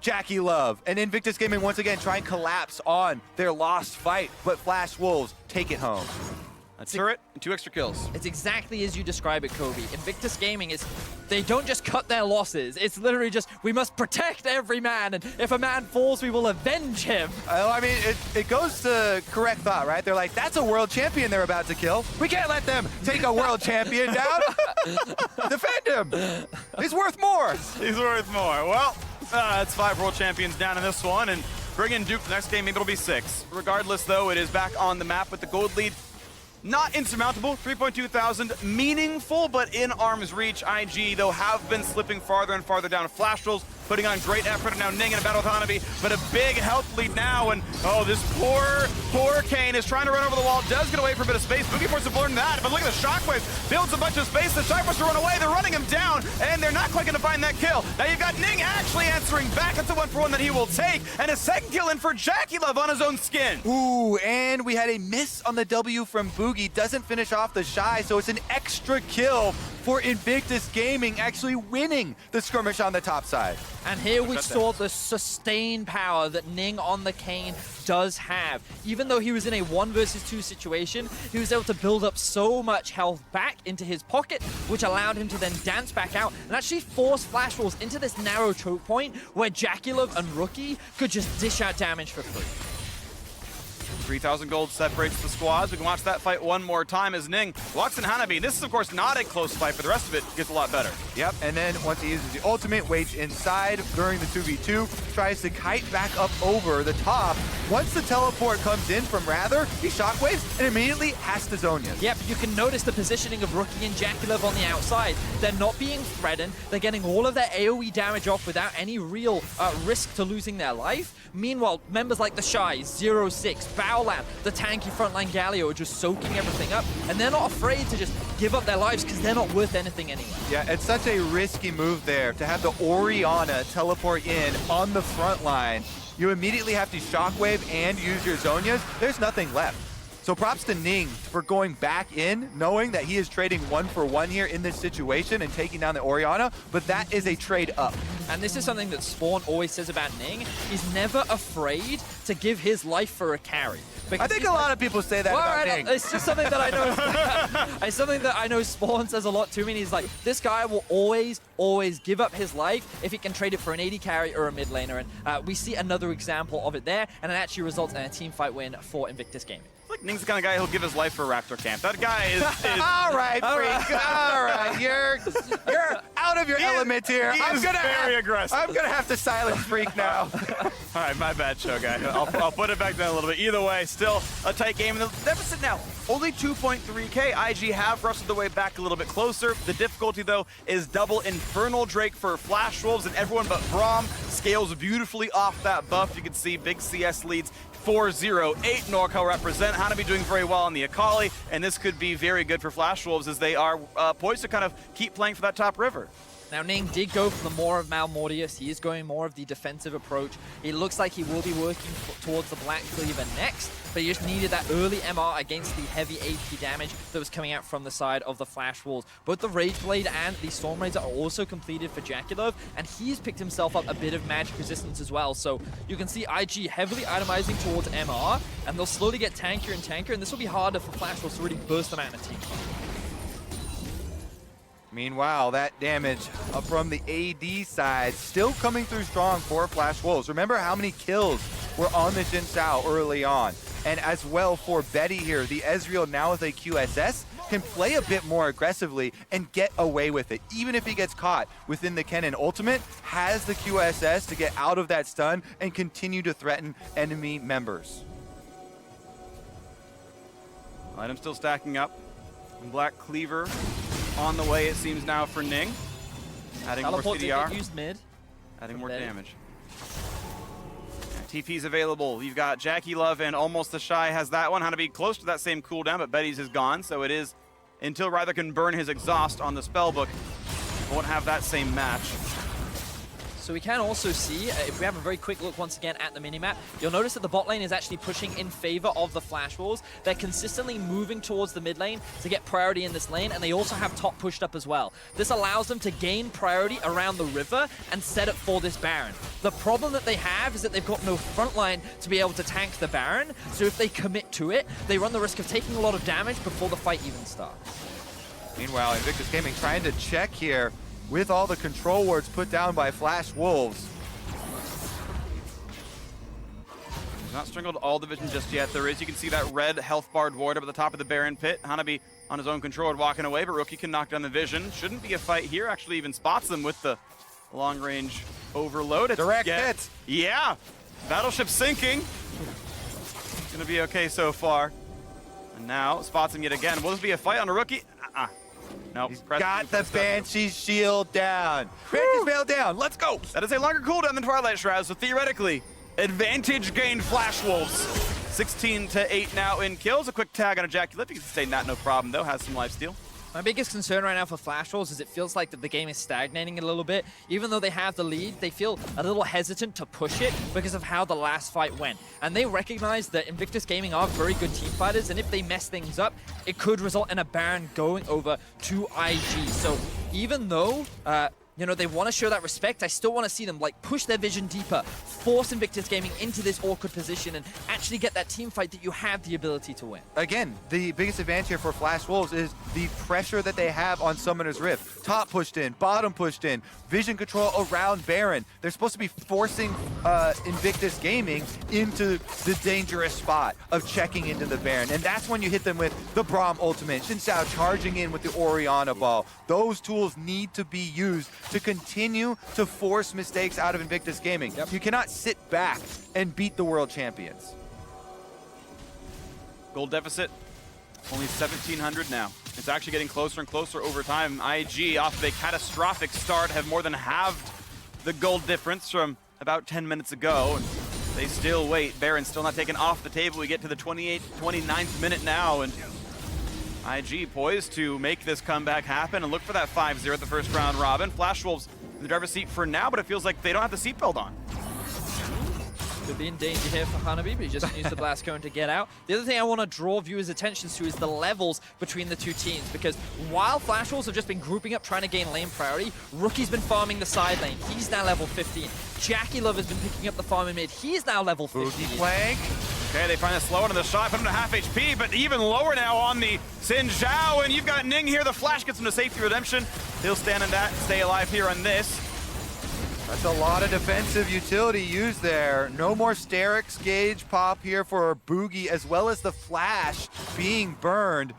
[SPEAKER 2] Jackie Love. And Invictus Gaming once again try and collapse on their lost fight, but Flash Wolves take it home.
[SPEAKER 3] A turret and 2 extra kills.
[SPEAKER 1] It's exactly as you describe it, Kobe. Invictus Gaming is, they don't just cut their losses. It's literally just, we must protect every man, and if a man falls, we will avenge him.
[SPEAKER 2] I mean, it goes to correct thought, right? They're like, that's a world champion they're about to kill. We can't let them take a world champion down. Defend him. He's worth more.
[SPEAKER 3] He's worth more. Well, it's 5 world champions down in this one, and bring in Duke the next game, maybe it'll be 6. Regardless, though, it is back on the map with the gold lead. Not insurmountable, 3.2 thousand, meaningful, but in arm's reach. IG, though, have been slipping farther and farther down. Flash Wolves putting on great effort, and now Ning in a battle with Hanabi, but a big health lead now, and oh, this poor Kayn is trying to run over the wall, does get away for a bit of space. Boogie Force have learned that, but look at the Shockwave, builds a bunch of space, the Shy wants to run away, they're running him down, and they're not quite going to find that kill. Now you've got Ning actually answering back, that's a 1 for 1 that he will take, and a second kill in for Jackie Love on his own skin.
[SPEAKER 2] Ooh, and we had a miss on the W from Boogie, doesn't finish off the Shy, so it's an extra kill for Invictus Gaming, actually winning the skirmish on the top side.
[SPEAKER 1] And here we saw the sustained power that Ning on the Kayn does have. Even though he was in a 1 versus 2 situation, he was able to build up so much health back into his pocket, which allowed him to then dance back out and actually force Flash Wolves into this narrow choke point where Jackie Love and Rookie could just dish out damage for free.
[SPEAKER 3] 3,000 gold separates the squads. We can watch that fight one more time as Ning walks in Hanabi. This is, of course, not a close fight, but the rest of it gets a lot better.
[SPEAKER 2] Yep, and then once he uses the ultimate, waits inside during the 2v2, tries to kite back up over the top. Once the teleport comes in from Rather, he shockwaves and immediately has to zone you.
[SPEAKER 1] Yep, you can notice the positioning of Rookie and Jackie Love on the outside. They're not being threatened. They're getting all of their AoE damage off without any real risk to losing their life. Meanwhile, members like the Shy, 0-6, Howland, the tanky frontline Galio are just soaking everything up, and they're not afraid to just give up their lives because they're not worth anything anyway.
[SPEAKER 2] Yeah, it's such a risky move there to have the Orianna teleport in on the front line. You immediately have to Shockwave and use your Zhonyas. There's nothing left. So props to Ning for going back in, knowing that he is trading 1-for-1 here in this situation and taking down the Orianna, but that is a trade up.
[SPEAKER 1] And this is something that Spawn always says about Ning. He's never afraid to give his life for a carry.
[SPEAKER 2] I think a lot of people say that about Ning.
[SPEAKER 1] It's just something that I know. It's something that I know Spawn says a lot to me. And he's like, this guy will always give up his life if he can trade it for an AD carry or a mid laner. And we see another example of it there, and it actually results in a team fight win for Invictus Gaming.
[SPEAKER 3] Like Ning's the kind of guy who'll give his life for Raptor Camp. That guy is
[SPEAKER 2] All right, freak. All right, you're out of your element here.
[SPEAKER 3] I'm very aggressive.
[SPEAKER 2] I'm gonna have to silence Freak now.
[SPEAKER 3] All right, my bad, show guy. I'll put it back down a little bit. Either way, still a tight game. And the deficit now, only 2.3K. IG have wrestled their way back a little bit closer. The difficulty, though, is double Infernal Drake for Flash Wolves, and everyone but Braum scales beautifully off that buff. You can see big CS leads 4-0, 8 NorCal represent. Hanabi doing very well on the Akali, and this could be very good for Flash Wolves as they are poised to kind of keep playing for that top river.
[SPEAKER 1] Now, Ning did go for the more of Malmortius. He is going more of the defensive approach. It looks like he will be working towards the Black Cleaver next, but he just needed that early MR against the heavy AP damage that was coming out from the side of the Flash Wolves. Both the Rage Blade and the Storm Raider are also completed for Jaculov, and he's picked himself up a bit of magic resistance as well. So you can see IG heavily itemizing towards MR, and they'll slowly get tankier and tankier, and this will be harder for Flash Wolves to really burst them out in a team fight.
[SPEAKER 2] Meanwhile, that damage from the AD side still coming through strong for Flash Wolves. Remember how many kills were on the Jin Sao early on. And as well for Betty here, the Ezreal now with a QSS can play a bit more aggressively and get away with it. Even if he gets caught within the Kennen ultimate, has the QSS to get out of that stun and continue to threaten enemy members.
[SPEAKER 3] Items still stacking up. Black Cleaver on the way, it seems now for Ning. Adding
[SPEAKER 1] Teleport
[SPEAKER 3] more
[SPEAKER 1] did
[SPEAKER 3] CDR.
[SPEAKER 1] get used mid.
[SPEAKER 3] Adding more damage. TP's available. You've got Jackie Love and Almost the Shy has that one. How to be close to that same cooldown, but Betty's is gone, so it is until Ryther can burn his exhaust on the spellbook. Won't have that same match.
[SPEAKER 1] So we can also see, if we have a very quick look once again at the minimap, you'll notice that the bot lane is actually pushing in favor of the Flash Wolves. They're consistently moving towards the mid lane to get priority in this lane, and they also have top pushed up as well. This allows them to gain priority around the river and set it for this Baron. The problem that they have is that they've got no front line to be able to tank the Baron, so if they commit to it, they run the risk of taking a lot of damage before the fight even starts.
[SPEAKER 2] Meanwhile, Invictus Gaming trying to check here with all the control wards put down by Flash Wolves.
[SPEAKER 3] He's not strangled all the vision just yet. There is, you can see that red health barred ward up at the top of the Baron pit. Hanabi on his own control ward walking away, but Rookie can knock down the vision. Shouldn't be a fight here. Actually even spots them with the long range overload. It's
[SPEAKER 2] direct hit.
[SPEAKER 3] Yeah, battleship sinking. Gonna be okay so far. And now spots him yet again. Will this be a fight on a Rookie? Nope.
[SPEAKER 2] He's got the Banshee's shield down. Banshee's veil down. Let's go.
[SPEAKER 3] That is a longer cooldown than Twilight Shroud, so theoretically, advantage gained Flash Wolves. 16-8 now in kills. A quick tag on a Jaculip. You can sustain that, no problem, though. Has some lifesteal.
[SPEAKER 1] My biggest concern right now for Flash Wolves is it feels like that the game is stagnating a little bit. Even though they have the lead, they feel a little hesitant to push it because of how the last fight went. And they recognize that Invictus Gaming are very good team fighters, and if they mess things up, it could result in a Baron going over to IG. So even though you know, they want to show that respect, I still want to see them like push their vision deeper, force Invictus Gaming into this awkward position, and actually get that team fight that you have the ability to win.
[SPEAKER 2] Again, the biggest advantage here for Flash Wolves is the pressure that they have on Summoner's Rift. Top pushed in, bottom pushed in, vision control around Baron. They're supposed to be forcing Invictus Gaming into the dangerous spot of checking into the Baron. And that's when you hit them with the Braum ultimate, Xin Sao charging in with the Orianna ball. Those tools need to be used to continue to force mistakes out of Invictus Gaming.
[SPEAKER 1] Yep.
[SPEAKER 2] You cannot sit back and beat the world champions.
[SPEAKER 3] Gold deficit, only 1,700 now. It's actually getting closer and closer over time. IG, off of a catastrophic start, have more than halved the gold difference from about 10 minutes ago. And They still wait. Baron still not taken off the table. We get to the 29th minute now, and IG poised to make this comeback happen and look for that 5-0 at the first round robin. Flash Wolves in the driver's seat for now, but it feels like they don't have the seatbelt on.
[SPEAKER 1] Could be in danger here for Hanabi, but he just used the blast cone to get out. The other thing I want to draw viewers' attention to is the levels between the two teams, because while Flash Wolves have just been grouping up trying to gain lane priority, Rookie's been farming the side lane. He's now level 15. Jackie Love has been picking up the farm in mid. He's now level 15.
[SPEAKER 2] Boogie flank.
[SPEAKER 3] Okay, they find a slow one on the shot, put him to half HP, but even lower now on the Xin Zhao, and you've got Ning here. The flash gets him to safety redemption. He'll stand in that, stay alive here on this.
[SPEAKER 2] That's a lot of defensive utility used there. No more Sterix gauge pop here for Boogie, as well as the flash being burned.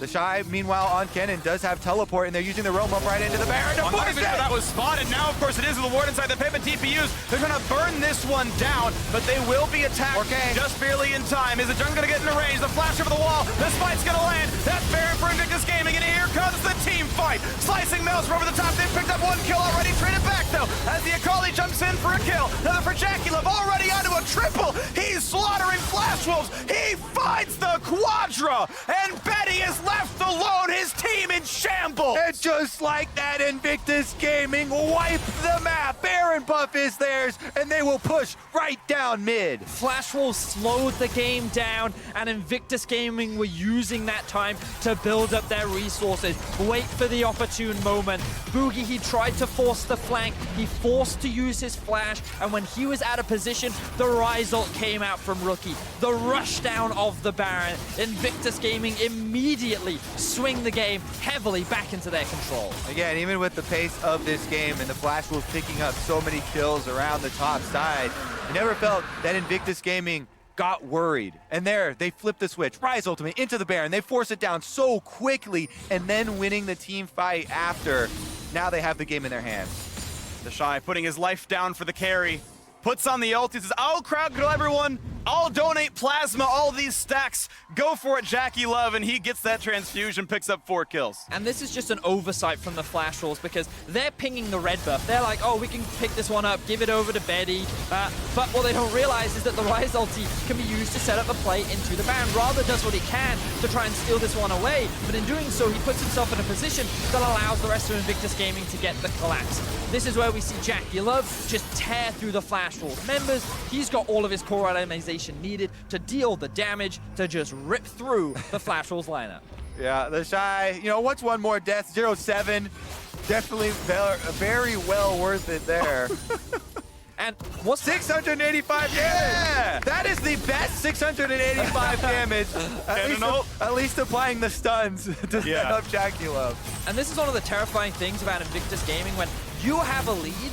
[SPEAKER 2] The Shy, meanwhile, on Kennen does have teleport, and they're using the roam up right into the Baron to push it.
[SPEAKER 3] That was spotted. Now, of course, it is with the ward inside the pivot TPUs. They're going to burn this one down, but they will be attacked just barely in time. Is the Jung going to get into range? The flash over the wall. The spite's going to land. That's Baron for Invictus Gaming, and here comes the team fight. Slicing Maelstrom over the top. They've picked up one kill already. Traded back, though, as the Akali jumps in for a kill. Another for Jackie Love, already onto a triple. He's slaughtering Flash Wolves. He finds the Quadra, and Betty is left alone, his team in shambles.
[SPEAKER 2] And just like that, Invictus Gaming wipe the map. Baron buff is theirs, and they will push right down mid.
[SPEAKER 1] Flash Wolves slowed the game down, and Invictus Gaming were using that time to build up their resources, wait for the opportune moment. Boogie, he tried to force the flank, he forced to use his flash, and when he was out of position, the Rise ult came out from Rookie. The rush down of the Baron. Invictus Gaming immediately swing the game heavily back into their control.
[SPEAKER 2] Again, even with the pace of this game and the Flash Wolves picking up so many kills around the top side, I never felt that Invictus Gaming got worried. And there, they flip the switch. Rise Ultimate into the Baron. They force it down so quickly, and then winning the team fight after. Now they have the game in their hands.
[SPEAKER 3] The Shy putting his life down for the carry. Puts on the ult. He says, I'll crowd control everyone. I'll donate plasma, all these stacks. Go for it, Jackie Love, and he gets that transfusion, picks up 4 kills.
[SPEAKER 1] And this is just an oversight from the Flash Wolves, because they're pinging the red buff. They're like, oh, we can pick this one up, give it over to Betty. But what they don't realize is that the Rise ulti can be used to set up a play into the Baron. Rather does what he can to try and steal this one away, but in doing so, he puts himself in a position that allows the rest of Invictus Gaming to get the collapse. This is where we see Jackie Love just tear through the Flash Wolves members. He's got all of his core itemization needed to deal the damage, to just rip through the Flash Wolves lineup.
[SPEAKER 2] Yeah, the Shy, you know, what's one more death? 0-7. Definitely very well worth it there.
[SPEAKER 1] And what's
[SPEAKER 2] 685 damage? Yeah! That is the best 685 damage. At least applying the stuns to set up Jackie Love.
[SPEAKER 1] And this is one of the terrifying things about Invictus Gaming. When you have a lead,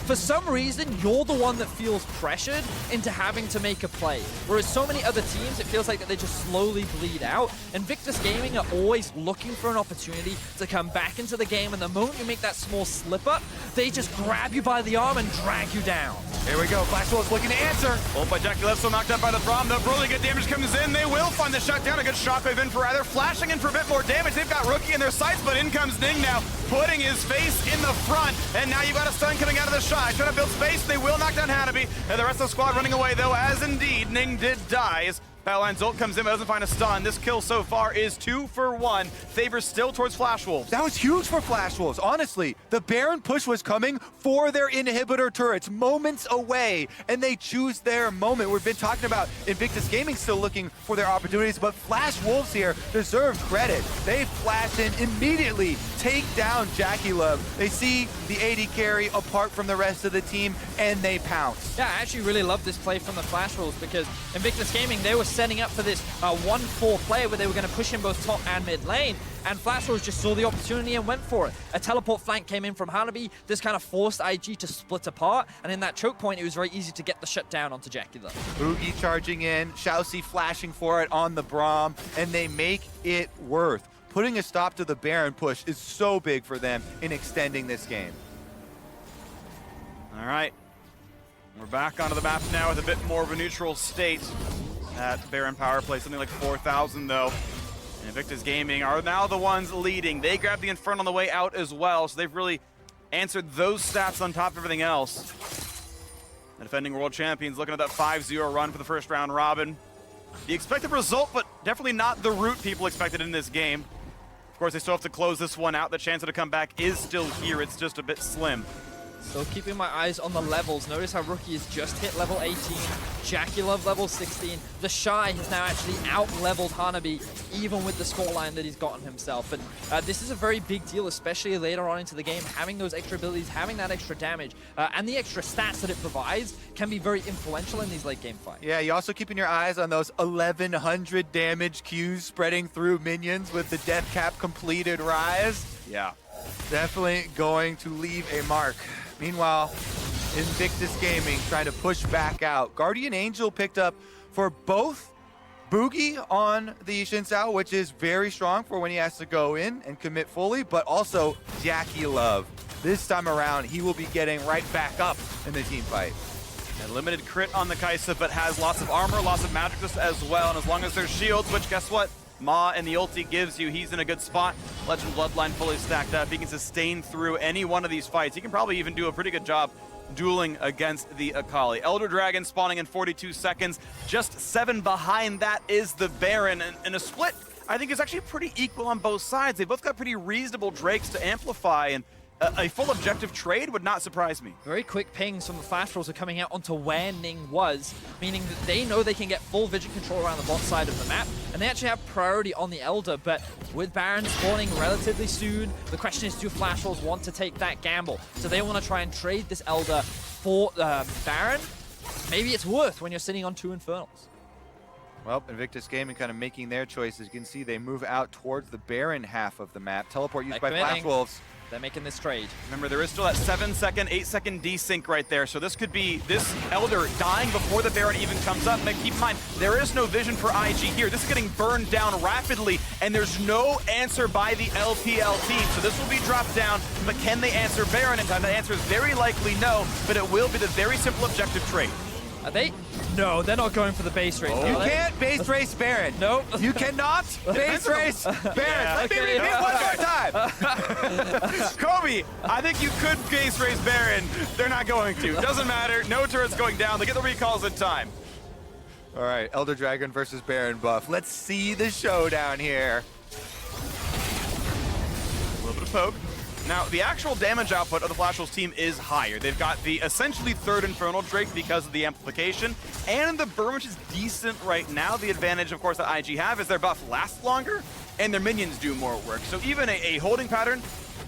[SPEAKER 1] for some reason, you're the one that feels pressured into having to make a play. Whereas so many other teams, it feels like that they just slowly bleed out. Invictus Gaming are always looking for an opportunity to come back into the game, and the moment you make that small slip up, they just grab you by the arm and drag you down.
[SPEAKER 2] Here we go, Flash Wolves looking to answer.
[SPEAKER 3] Ult by Jackie Love, so knocked out by the Braum. The really good damage comes in. They will find the shutdown. A good shockwave in for either. Flashing in for a bit more damage. They've got Rookie in their sights, but in comes Ning now, putting his face in the front. And now you've got a stun coming out of the Shy. Trying to build space. They will knock down Hanabi. And the rest of the squad running away, though, as indeed Ning did die. As Battleline's ult comes in, but doesn't find a stun. This kill so far is 2 for 1. Favors still towards Flash Wolves.
[SPEAKER 2] That was huge for Flash Wolves. Honestly, the Baron push was coming for their inhibitor turrets, moments away, and they choose their moment. We've been talking about Invictus Gaming still looking for their opportunities, but Flash Wolves here deserve credit. They flash in immediately, take down Jackie Love. They see the AD carry apart from the rest of the team, and they pounce.
[SPEAKER 1] Yeah, I actually really love this play from the Flash Wolves, because Invictus Gaming, they were setting up for this 1-4 play where they were going to push in both top and mid lane, and Flash Wolves just saw the opportunity and went for it. A teleport flank came in from Hanabi. This kind of forced IG to split apart, and in that choke point, it was very easy to get the shutdown onto Jackie Love.
[SPEAKER 2] Boogie charging in, Shousey flashing for it on the Braum, and they make it worth. Putting a stop to the Baron push is so big for them in extending this game.
[SPEAKER 3] All right. We're back onto the map now with a bit more of a neutral state. That Baron power play, something like 4,000 though. And Invictus Gaming are now the ones leading. They grabbed the Inferno on the way out as well, so they've really answered those stats on top of everything else. The defending world champions looking at that 5-0 run for the first round robin. The expected result, but definitely not the route people expected in this game. Of course, they still have to close this one out. The chance of it to come back is still here. It's just a bit slim.
[SPEAKER 1] So keeping my eyes on the levels. Notice how Rookie has just hit level 18. Jackie Love level 16. The Shy has now actually out-leveled Hanabi, even with the scoreline that he's gotten himself. And this is a very big deal, especially later on into the game. Having those extra abilities, having that extra damage, and the extra stats that it provides can be very influential in these late game fights.
[SPEAKER 2] Yeah, you're also keeping your eyes on those 1100 damage Qs spreading through minions with the death cap completed rise.
[SPEAKER 3] Yeah.
[SPEAKER 2] Definitely going to leave a mark. Meanwhile, Invictus Gaming trying to push back out. Guardian Angel picked up for both Boogie on the Xin Sao, which is very strong for when he has to go in and commit fully, but also Jackie Love. This time around, he will be getting right back up in the team fight.
[SPEAKER 3] A limited crit on the Kaisa, but has lots of armor, lots of magic as well, and as long as there's shields, which guess what? Ma and the ulti gives you, he's in a good spot. Legend Bloodline fully stacked up. He can sustain through any one of these fights. He can probably even do a pretty good job dueling against the Akali. Elder Dragon spawning in 42 seconds. Just 7 behind that is the Baron. And a split, I think, is actually pretty equal on both sides. They both got pretty reasonable Drakes to amplify, and a full objective trade would not surprise me.
[SPEAKER 1] Very quick pings from the Flash Rolls are coming out onto where Ning was, meaning that they know they can get full vision control around the bot side of the map, and they actually have priority on the Elder, but with Baron spawning relatively soon, the question is, do Flash Rolls want to take that gamble? So they want to try and trade this Elder for Baron? Maybe it's worth when you're sitting on 2 Infernals.
[SPEAKER 2] Well, Invictus Gaming kind of making their choices. You can see they move out towards the Baron half of the map. Teleport used by Flash Wolves.
[SPEAKER 1] They're making this trade.
[SPEAKER 3] Remember, there is still that 7-second, 8-second desync right there, so this could be this Elder dying before the Baron even comes up. But keep in mind, there is no vision for IG here. This is getting burned down rapidly, and there's no answer by the LPL team. So this will be dropped down, but can they answer Baron in time? The answer is very likely no, but it will be the very simple objective trade.
[SPEAKER 1] Are they? No, they're not going for the base race.
[SPEAKER 2] You can't base race Baron.
[SPEAKER 1] Nope.
[SPEAKER 2] You cannot base race Baron. Let me repeat one more time.
[SPEAKER 3] Kobe, I think you could base race Baron. They're not going to. Doesn't matter. No turrets going down. They get the recalls in time.
[SPEAKER 2] All right, Elder Dragon versus Baron buff. Let's see the showdown here.
[SPEAKER 3] A little bit of poke. Now, the actual damage output of the Flash Wolves team is higher. They've got the essentially 3rd Infernal Drake because of the amplification, and the burn, which is decent right now. The advantage, of course, that IG have is their buff lasts longer, and their minions do more work. So even a holding pattern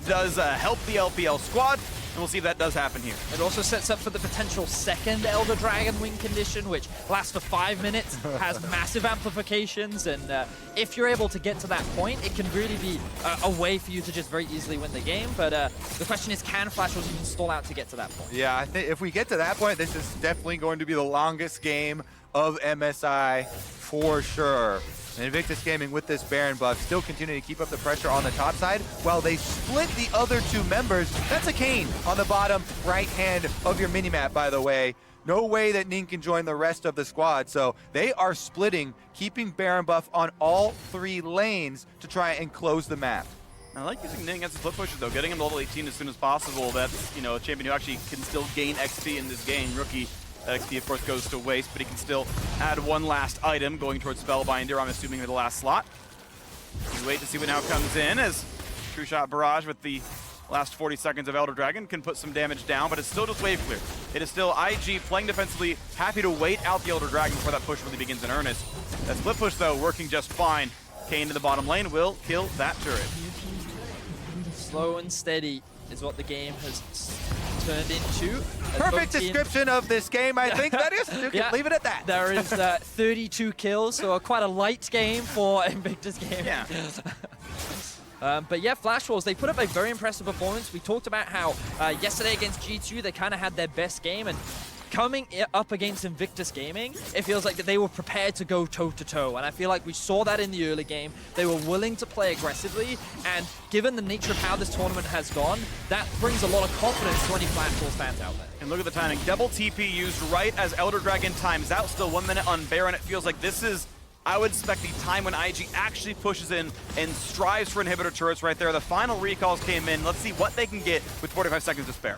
[SPEAKER 3] does help the LPL squad, and we'll see if that does happen here.
[SPEAKER 1] It also sets up for the potential 2nd Elder Dragon wing condition, which lasts for 5 minutes, has massive amplifications, and if you're able to get to that point, it can really be a way for you to just very easily win the game. But the question is, can Flash Rolls even stall out to get to that point?
[SPEAKER 2] Yeah, I think if we get to that point, this is definitely going to be the longest game of MSI for sure. And Invictus Gaming with this Baron buff still continuing to keep up the pressure on the top side while they split the other 2 members. That's a Kane on the bottom right hand of your minimap, by the way. No way that Ning can join the rest of the squad, so they are splitting, keeping Baron buff on all 3 lanes to try and close the map.
[SPEAKER 3] I like using Ning as a split pusher, though. Getting him to level 18 as soon as possible. That's, you know, a champion who actually can still gain XP in this game. Rookie XP, of course, goes to waste, but he can still add 1 last item going towards Spellbinder, I'm assuming, the last slot. You wait to see what now comes in as True Shot Barrage with the last 40 seconds of Elder Dragon can put some damage down, but it's still just wave clear. It is still IG playing defensively, happy to wait out the Elder Dragon before that push really begins in earnest. That split push, though, working just fine. Kane to the bottom lane will kill that turret.
[SPEAKER 1] Slow and steady is what the game has turned into.
[SPEAKER 2] Perfect description of this game, I think that is. You can leave it at that.
[SPEAKER 1] There is 32 kills, so quite a light game for Invictus Gaming.
[SPEAKER 3] Yeah.
[SPEAKER 1] But yeah, Flash Wolves, they put up a very impressive performance. We talked about how yesterday against G2, they kind of had their best game, and coming up against Invictus Gaming, it feels like that they were prepared to go toe-to-toe, and I feel like we saw that in the early game. They were willing to play aggressively, and given the nature of how this tournament has gone, that brings a lot of confidence to any Flash Wolves fans out there.
[SPEAKER 3] And look at the timing. Double TP used right as Elder Dragon times out. Still 1 minute on Baron. It feels like this is, I would expect, the time when IG actually pushes in and strives for inhibitor turrets right there. The final recalls came in. Let's see what they can get with 45 seconds to spare.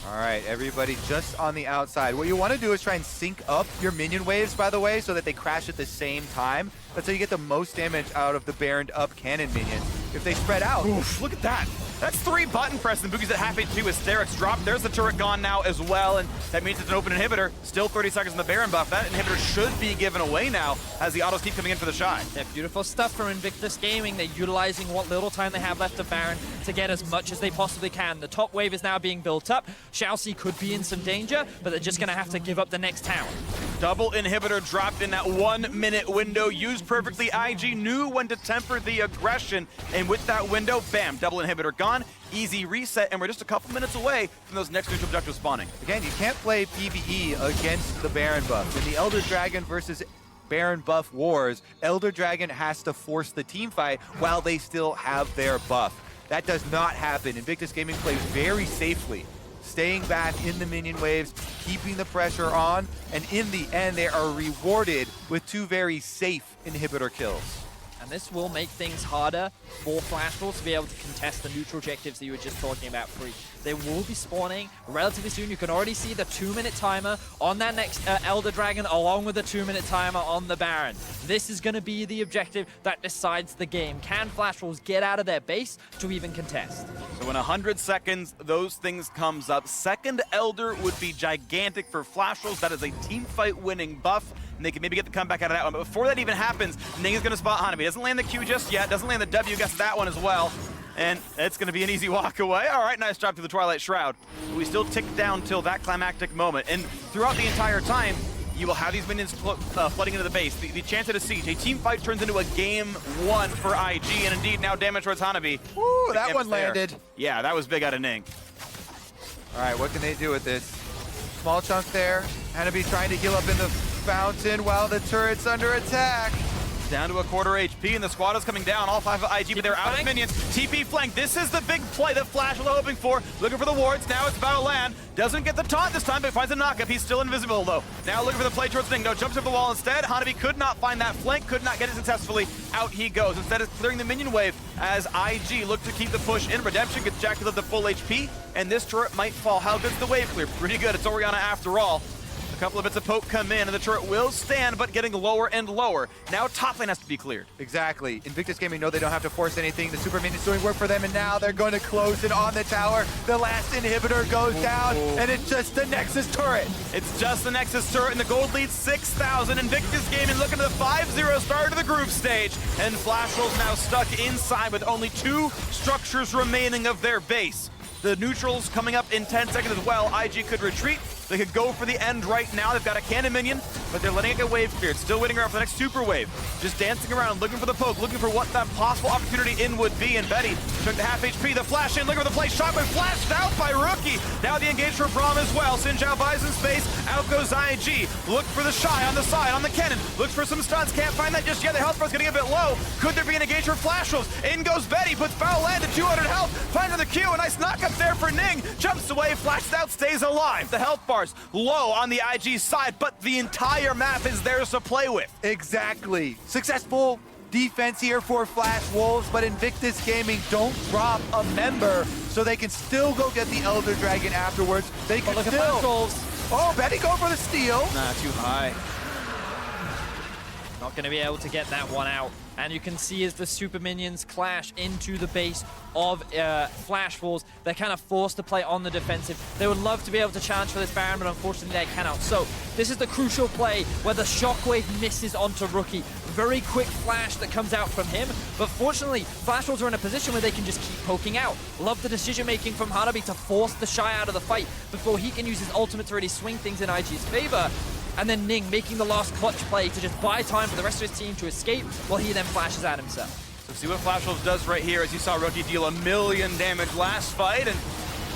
[SPEAKER 2] All right, everybody just on the outside. What you want to do is try and sync up your minion waves, by the way, so that they crash at the same time. That's how you get the most damage out of the Baroned up cannon minions. If they spread out.
[SPEAKER 3] Oof, look at that. That's 3 button press, and Boogie's at half HP with Hysterics dropped. There's the turret gone now as well, and that means it's an open inhibitor. Still 30 seconds in the Baron buff. That inhibitor should be given away now as the autos keep coming in for the Shy.
[SPEAKER 1] Yeah, beautiful stuff from Invictus Gaming. They're utilizing what little time they have left of Baron to get as much as they possibly can. The top wave is now being built up. Xiaoxi could be in some danger, but they're just going to have to give up the next tower.
[SPEAKER 3] Double inhibitor dropped in that 1 minute window, used perfectly. IG knew when to temper the aggression, and with that window, bam, double inhibitor gone. Easy reset, and we're just a couple minutes away from those next neutral objectives spawning.
[SPEAKER 2] Again, you can't play PvE against the Baron buff. In the Elder Dragon versus Baron buff wars, Elder Dragon has to force the team fight while they still have their buff. That does not happen. Invictus Gaming plays very safely, staying back in the minion waves, keeping the pressure on, and in the end, they are rewarded with 2 very safe inhibitor kills.
[SPEAKER 1] And this will make things harder for Flash Wolves to be able to contest the neutral objectives that you were just talking about, Free. They will be spawning relatively soon. You can already see the 2-minute timer on that next Elder Dragon, along with the 2-minute timer on the Baron. This is going to be the objective that decides the game. Can Flash Wolves get out of their base to even contest?
[SPEAKER 3] So in 100 seconds, those things comes up. Second Elder would be gigantic for Flash Wolves. That is a team fight winning buff, and they can maybe get the comeback out of that one. But before that even happens, Ning is going to spot Hanabi. Doesn't land the Q just yet, doesn't land the W, gets that one as well. And it's going to be an easy walk away. All right, nice drop through the Twilight Shroud. But we still tick down till that climactic moment. And throughout the entire time, you will have these minions flooding into the base. The chance at a siege. A team fight turns into a game 1 for IG, and indeed now damage towards Hanabi.
[SPEAKER 2] Ooh, that one landed.
[SPEAKER 3] Yeah, that was big out of Ning.
[SPEAKER 2] All right, what can they do with this? Small chunk there. Hanabi trying to heal up in the fountain while the turret's under attack.
[SPEAKER 3] Down to a quarter HP, and the squad is coming down. All 5 of IG, but they're out of minions. TP flank. This is the big play that Flash was hoping for. Looking for the wards. Now it's about to land. Doesn't get the taunt this time, but finds a knockup. He's still invisible, though. Now looking for the play towards Ning. No, jumps over the wall instead. Hanabi could not find that flank, could not get it successfully. Out he goes. Instead, it's clearing the minion wave as IG look to keep the push in. Redemption gets Jack to the full HP, and this turret might fall. How good's the wave clear? Pretty good. It's Orianna after all. A couple of bits of poke come in, and the turret will stand, but getting lower and lower. Now top lane has to be cleared.
[SPEAKER 2] Exactly. Invictus Gaming know they don't have to force anything. The super minion's doing work for them, and now they're going to close it on the tower. The last inhibitor goes down, and it's just the Nexus turret.
[SPEAKER 3] It's just the Nexus turret, and the gold leads 6,000. Invictus Gaming looking to the 5-0 start to the group stage, and Flash Wolves now stuck inside with only 2 structures remaining of their base. The neutrals coming up in 10 seconds as well. IG could retreat. They could go for the end right now. They've got a cannon minion, but they're letting it get wave cleared. Still waiting around for the next super wave. Just dancing around, looking for the poke, looking for what that possible opportunity in would be. And Betty took the half HP, the flash in, looking for the play. Shotgun flashed out by Rookie. Now the engage for Braum as well. Xin Zhao buys in space. Out goes IG. Look for the Shy on the side, on the cannon. Looks for some stuns. Can't find that just yet. The health bar's getting a bit low. Could there be an engage for Flash Wolves? In goes Betty. Puts foul land to 200 health. Finds the Q. A nice knockup there for Ning. Jumps away. Flashes out. Stays alive. The health bar's low on the IG side, but the entire map is theirs to play with.
[SPEAKER 2] Exactly. Successful defense here for Flash Wolves, but Invictus Gaming don't drop a member, so they can still go get the Elder Dragon afterwards. They can
[SPEAKER 1] look
[SPEAKER 2] still...
[SPEAKER 1] at Flash Wolves.
[SPEAKER 2] Oh, Betty going for the steal.
[SPEAKER 3] Nah, too high.
[SPEAKER 1] Not going to be able to get that one out. And you can see as the super minions clash into the base of Flash Wolves, they're kind of forced to play on the defensive. They would love to be able to challenge for this Baron, but unfortunately they cannot. So this is the crucial play where the shockwave misses onto Rookie. Very quick flash that comes out from him, but fortunately Flash Wolves are in a position where they can just keep poking out. Love the decision making from Hanabi to force the Shy out of the fight before he can use his ultimate to really swing things in IG's favor. And then Ning making the last clutch play to just buy time for the rest of his team to escape while he then flashes at himself.
[SPEAKER 3] So see what Flash Wolves does right here as you saw Rookie deal 1 million damage last fight, and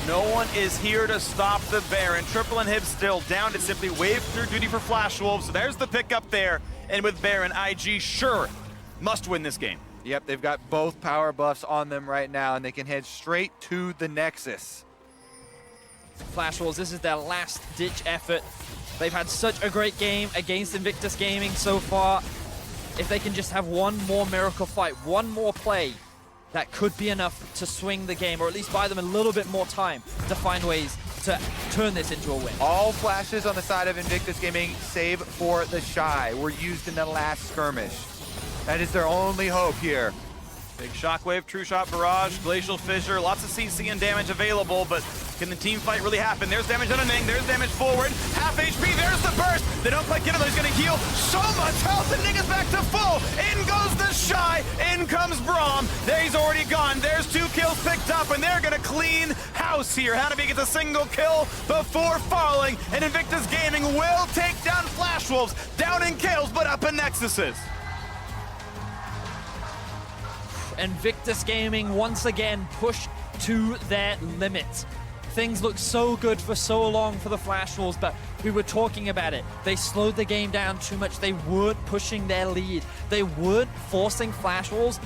[SPEAKER 3] no one is here to stop the Baron. Triple inhib still down. It's simply wave through duty for Flash Wolves. So there's the pick up there. And with Baron, IG sure must win this game.
[SPEAKER 2] Yep, they've got both power buffs on them right now, and they can head straight to the Nexus.
[SPEAKER 1] Flash Wolves, this is their last ditch effort. They've had such a great game against Invictus Gaming so far. If they can just have one more miracle fight, one more play, that could be enough to swing the game, or at least buy them a little bit more time to find ways to turn this into a win.
[SPEAKER 2] All flashes on the side of Invictus Gaming, save for the Shy, were used in the last skirmish. That is their only hope here.
[SPEAKER 3] Big Shockwave, True Shot Barrage, Glacial Fissure, lots of CC and damage available, but can the team fight really happen? There's damage on a Ning, there's damage forward, half HP, there's the burst! They don't quite get him, he's gonna heal so much health, and Ning is back to full! In goes the Shy, in comes Braum, there he's already gone, there's 2 kills picked up, and they're gonna clean house here. Hanabi gets a single kill before falling, and Invictus Gaming will take down Flash Wolves, down in kills, but up in Nexuses.
[SPEAKER 1] Invictus Gaming once again pushed to their limit. Things looked so good for so long for the Flash Wolves, but we were talking about it. They slowed the game down too much. They weren't pushing their lead. They weren't forcing Flash Wolves,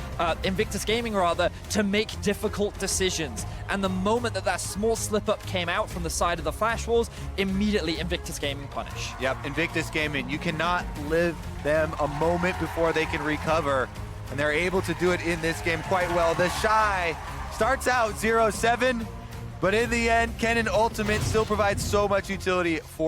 [SPEAKER 1] Invictus Gaming rather, to make difficult decisions. And the moment that small slip-up came out from the side of the Flash Wolves, immediately Invictus Gaming punish.
[SPEAKER 2] Yep, Invictus Gaming, you cannot live them a moment before they can recover. And they're able to do it in this game quite well. The Shy starts out 0-7, but in the end, Cannon Ultimate still provides so much utility for